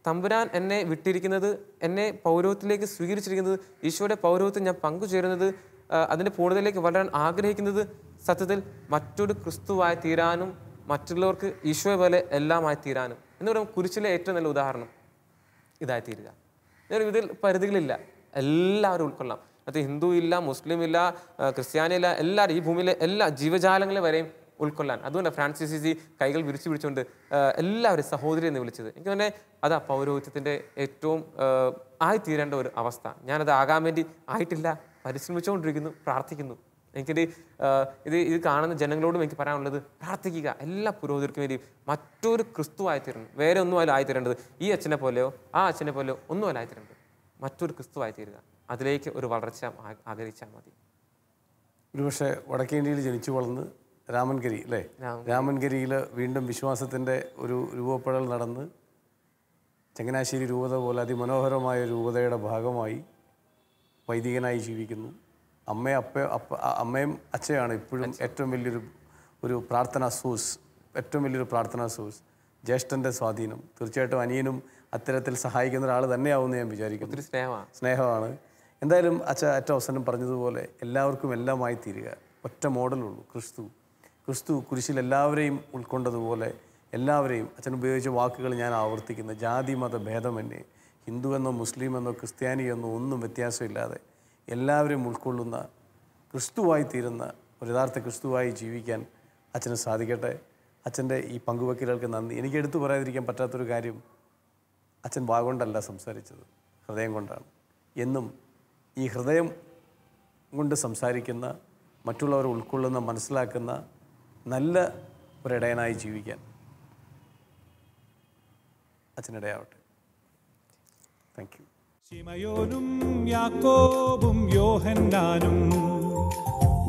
തമ്പുരാൻ എന്നെ വിട്ടിരിക്കുന്നത്, എന്നെ പൗരോഹിത്യത്തിലേക്ക് സ്വീകരിച്ചിരിക്കുന്നത്, ഈശോയുടെ പൗരോഹിത്യം ഞാൻ പങ്കുചേരുന്നത്, അതിൻ്റെ പൂർണ്ണതയിലേക്ക് വളരാൻ ആഗ്രഹിക്കുന്നത് സത്യത്തിൽ മറ്റൊരു ക്രിസ്തുവായി തീരാനും മറ്റുള്ളവർക്ക് ഈശോയെ പോലെ എല്ലാമായി തീരാനും എന്ന് പറയുമ്പോൾ കുരിശിലെ ഏറ്റവും നല്ല ഉദാഹരണം ഇതായി തീരുക. ഇതിൽ പരിധികളില്ല, എല്ലാവരും ഉൾക്കൊള്ളാം. അത് ഹിന്ദു ഇല്ല, മുസ്ലിം ഇല്ല, ക്രിസ്ത്യാനി ഇല്ല, എല്ലാവരും ഈ ഭൂമിയിലെ എല്ലാ ജീവജാലങ്ങളെ വരെയും ഉൾക്കൊള്ളാൻ. അതുകൊണ്ട് ഫ്രാൻസിസ് അസീസി കൈകൾ വിരിച്ചു പിടിച്ചുകൊണ്ട് എല്ലാവരും സഹോദരി എന്ന് വിളിച്ചത്. എനിക്ക് തന്നെ അതാ പൗരോഹിത്യത്തിൻ്റെ ഏറ്റവും ആയിത്തീരേണ്ട ഒരു അവസ്ഥ. ഞാനത് ആകാൻ വേണ്ടി ആയിട്ടില്ല, പരിശ്രമിച്ചുകൊണ്ടിരിക്കുന്നു, പ്രാർത്ഥിക്കുന്നു. എനിക്കിത് ഇത് കാണുന്ന ജനങ്ങളോടും എനിക്ക് പറയാനുള്ളത്, പ്രാർത്ഥിക്കുക. എല്ലാ പുരോഹിതർക്കും വേണ്ടി മറ്റൊരു ക്രിസ്തു ആയിത്തീരണം. വേറെ ഒന്നും അതിൽ ആയിത്തീരേണ്ടത് ഈ അച്ഛനെ പോലെയോ ആ അച്ഛനെ പോലെയോ ഒന്നും അല്ല ആയിത്തീരേണ്ടത്, മറ്റൊരു ക്രിസ്തു ആയിത്തീരുക. അതിലേക്ക് ഒരു വളർച്ച ആഗ്രഹിച്ചാൽ മതി. ഒരുപക്ഷെ വടക്കേ ഇന്ത്യയിൽ ജനിച്ചു വളർന്ന് രാമൻകരി അല്ലേ, രാമൻകരിയിൽ വീണ്ടും വിശ്വാസത്തിൻ്റെ ഒരു രൂപപ്പെടൽ നടന്ന് ചങ്ങനാശ്ശേരി രൂപത പോലെ അതിമനോഹരമായ രൂപതയുടെ ഭാഗമായി വൈദികനായി ജീവിക്കുന്നു. അമ്മയും അച്ഛയാണ് ഇപ്പോഴും ഏറ്റവും വലിയൊരു പ്രാർത്ഥനാ സോഴ്സ്, ഏറ്റവും വലിയൊരു പ്രാർത്ഥനാ സോഴ്സ്. ജ്യേഷ്ഠൻ്റെ സ്വാധീനം തീർച്ചയായിട്ടും അനിയനും അത്തരത്തിൽ സഹായിക്കുന്ന ഒരാൾ തന്നെയാവുമെന്ന് ഞാൻ വിചാരിക്കുന്നു. സ്നേഹമാണ്. എന്തായാലും ഏറ്റവും അവസാനം പറഞ്ഞതുപോലെ എല്ലാവർക്കും എല്ലാമായി തീരുക. ഒറ്റ മോഡലുള്ളൂ, ക്രിസ്തു കുരിശിൽ എല്ലാവരെയും ഉൾക്കൊണ്ടതുപോലെ എല്ലാവരെയും, അച്ഛൻ ഉപയോഗിച്ച വാക്കുകൾ ഞാൻ ആവർത്തിക്കുന്ന ജാതി മത ഭേദമന്യേ ഹിന്ദു എന്നോ മുസ്ലിം എന്നോ ക്രിസ്ത്യാനി എന്നോ ഒന്നും വ്യത്യാസമില്ലാതെ എല്ലാവരെയും ഉൾക്കൊള്ളുന്ന ക്രിസ്തുവായി തീരുന്ന ഒരു യഥാർത്ഥ ക്രിസ്തുവായി ജീവിക്കാൻ അച്ഛന് സാധിക്കട്ടെ. അച്ഛൻ്റെ ഈ പങ്കുവെക്കലുകൾക്ക് നന്ദി. എനിക്ക് എടുത്തു പറയാതിരിക്കാൻ പറ്റാത്തൊരു കാര്യം, അച്ഛൻ വാഗൊണ്ടല്ല സംസാരിച്ചത്, ഹൃദയം കൊണ്ടാണ്. എന്നും ഈ ഹൃദയം കൊണ്ട് സംസാരിക്കുന്ന, മറ്റുള്ളവർ ഉൾക്കൊള്ളുന്ന, മനസ്സിലാക്കുന്ന നല്ല ഒരിടയനായി ജീവിക്കാൻ അച്ഛനിടയാവട്ടെ. Thank you. ശിമയോനും യാക്കോബും യോഹന്നാനും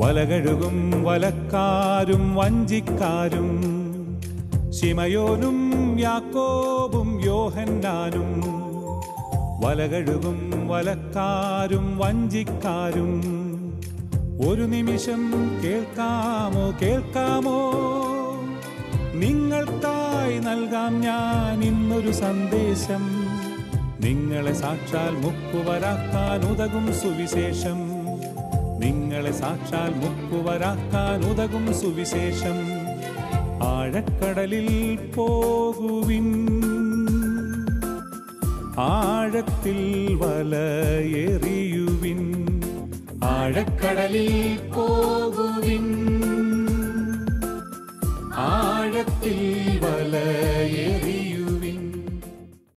വലകഴുകും വലക്കാരും വഞ്ചിക്കാരും. ശിമയോനും യാക്കോബും യോഹന്നാനും വലകഴുകും വലക്കാരും വഞ്ചിക്കാരും. ഒരു നിമിഷം കേൾക്കാമോ നിങ്ങൾക്കായി നൽകാം ഞാൻ ഇന്നൊരു സന്ദേശം. നിങ്ങളെ സാക്ഷാൽ മുക്കുവരാക്കാൻ ഉതകും സുവിശേഷം. നിങ്ങളെ സാക്ഷാൽ മുക്കുവരാക്കാൻ ഉതകും സുവിശേഷം. ആഴക്കടലിൽ പോകുവിൻ, ആഴത്തിൽ വലയെറിയുവിൻ. ആഴക്കടലിൽ പോകുവിൻ, ആഴത്തിൽ വലയെറിയുവിൻ.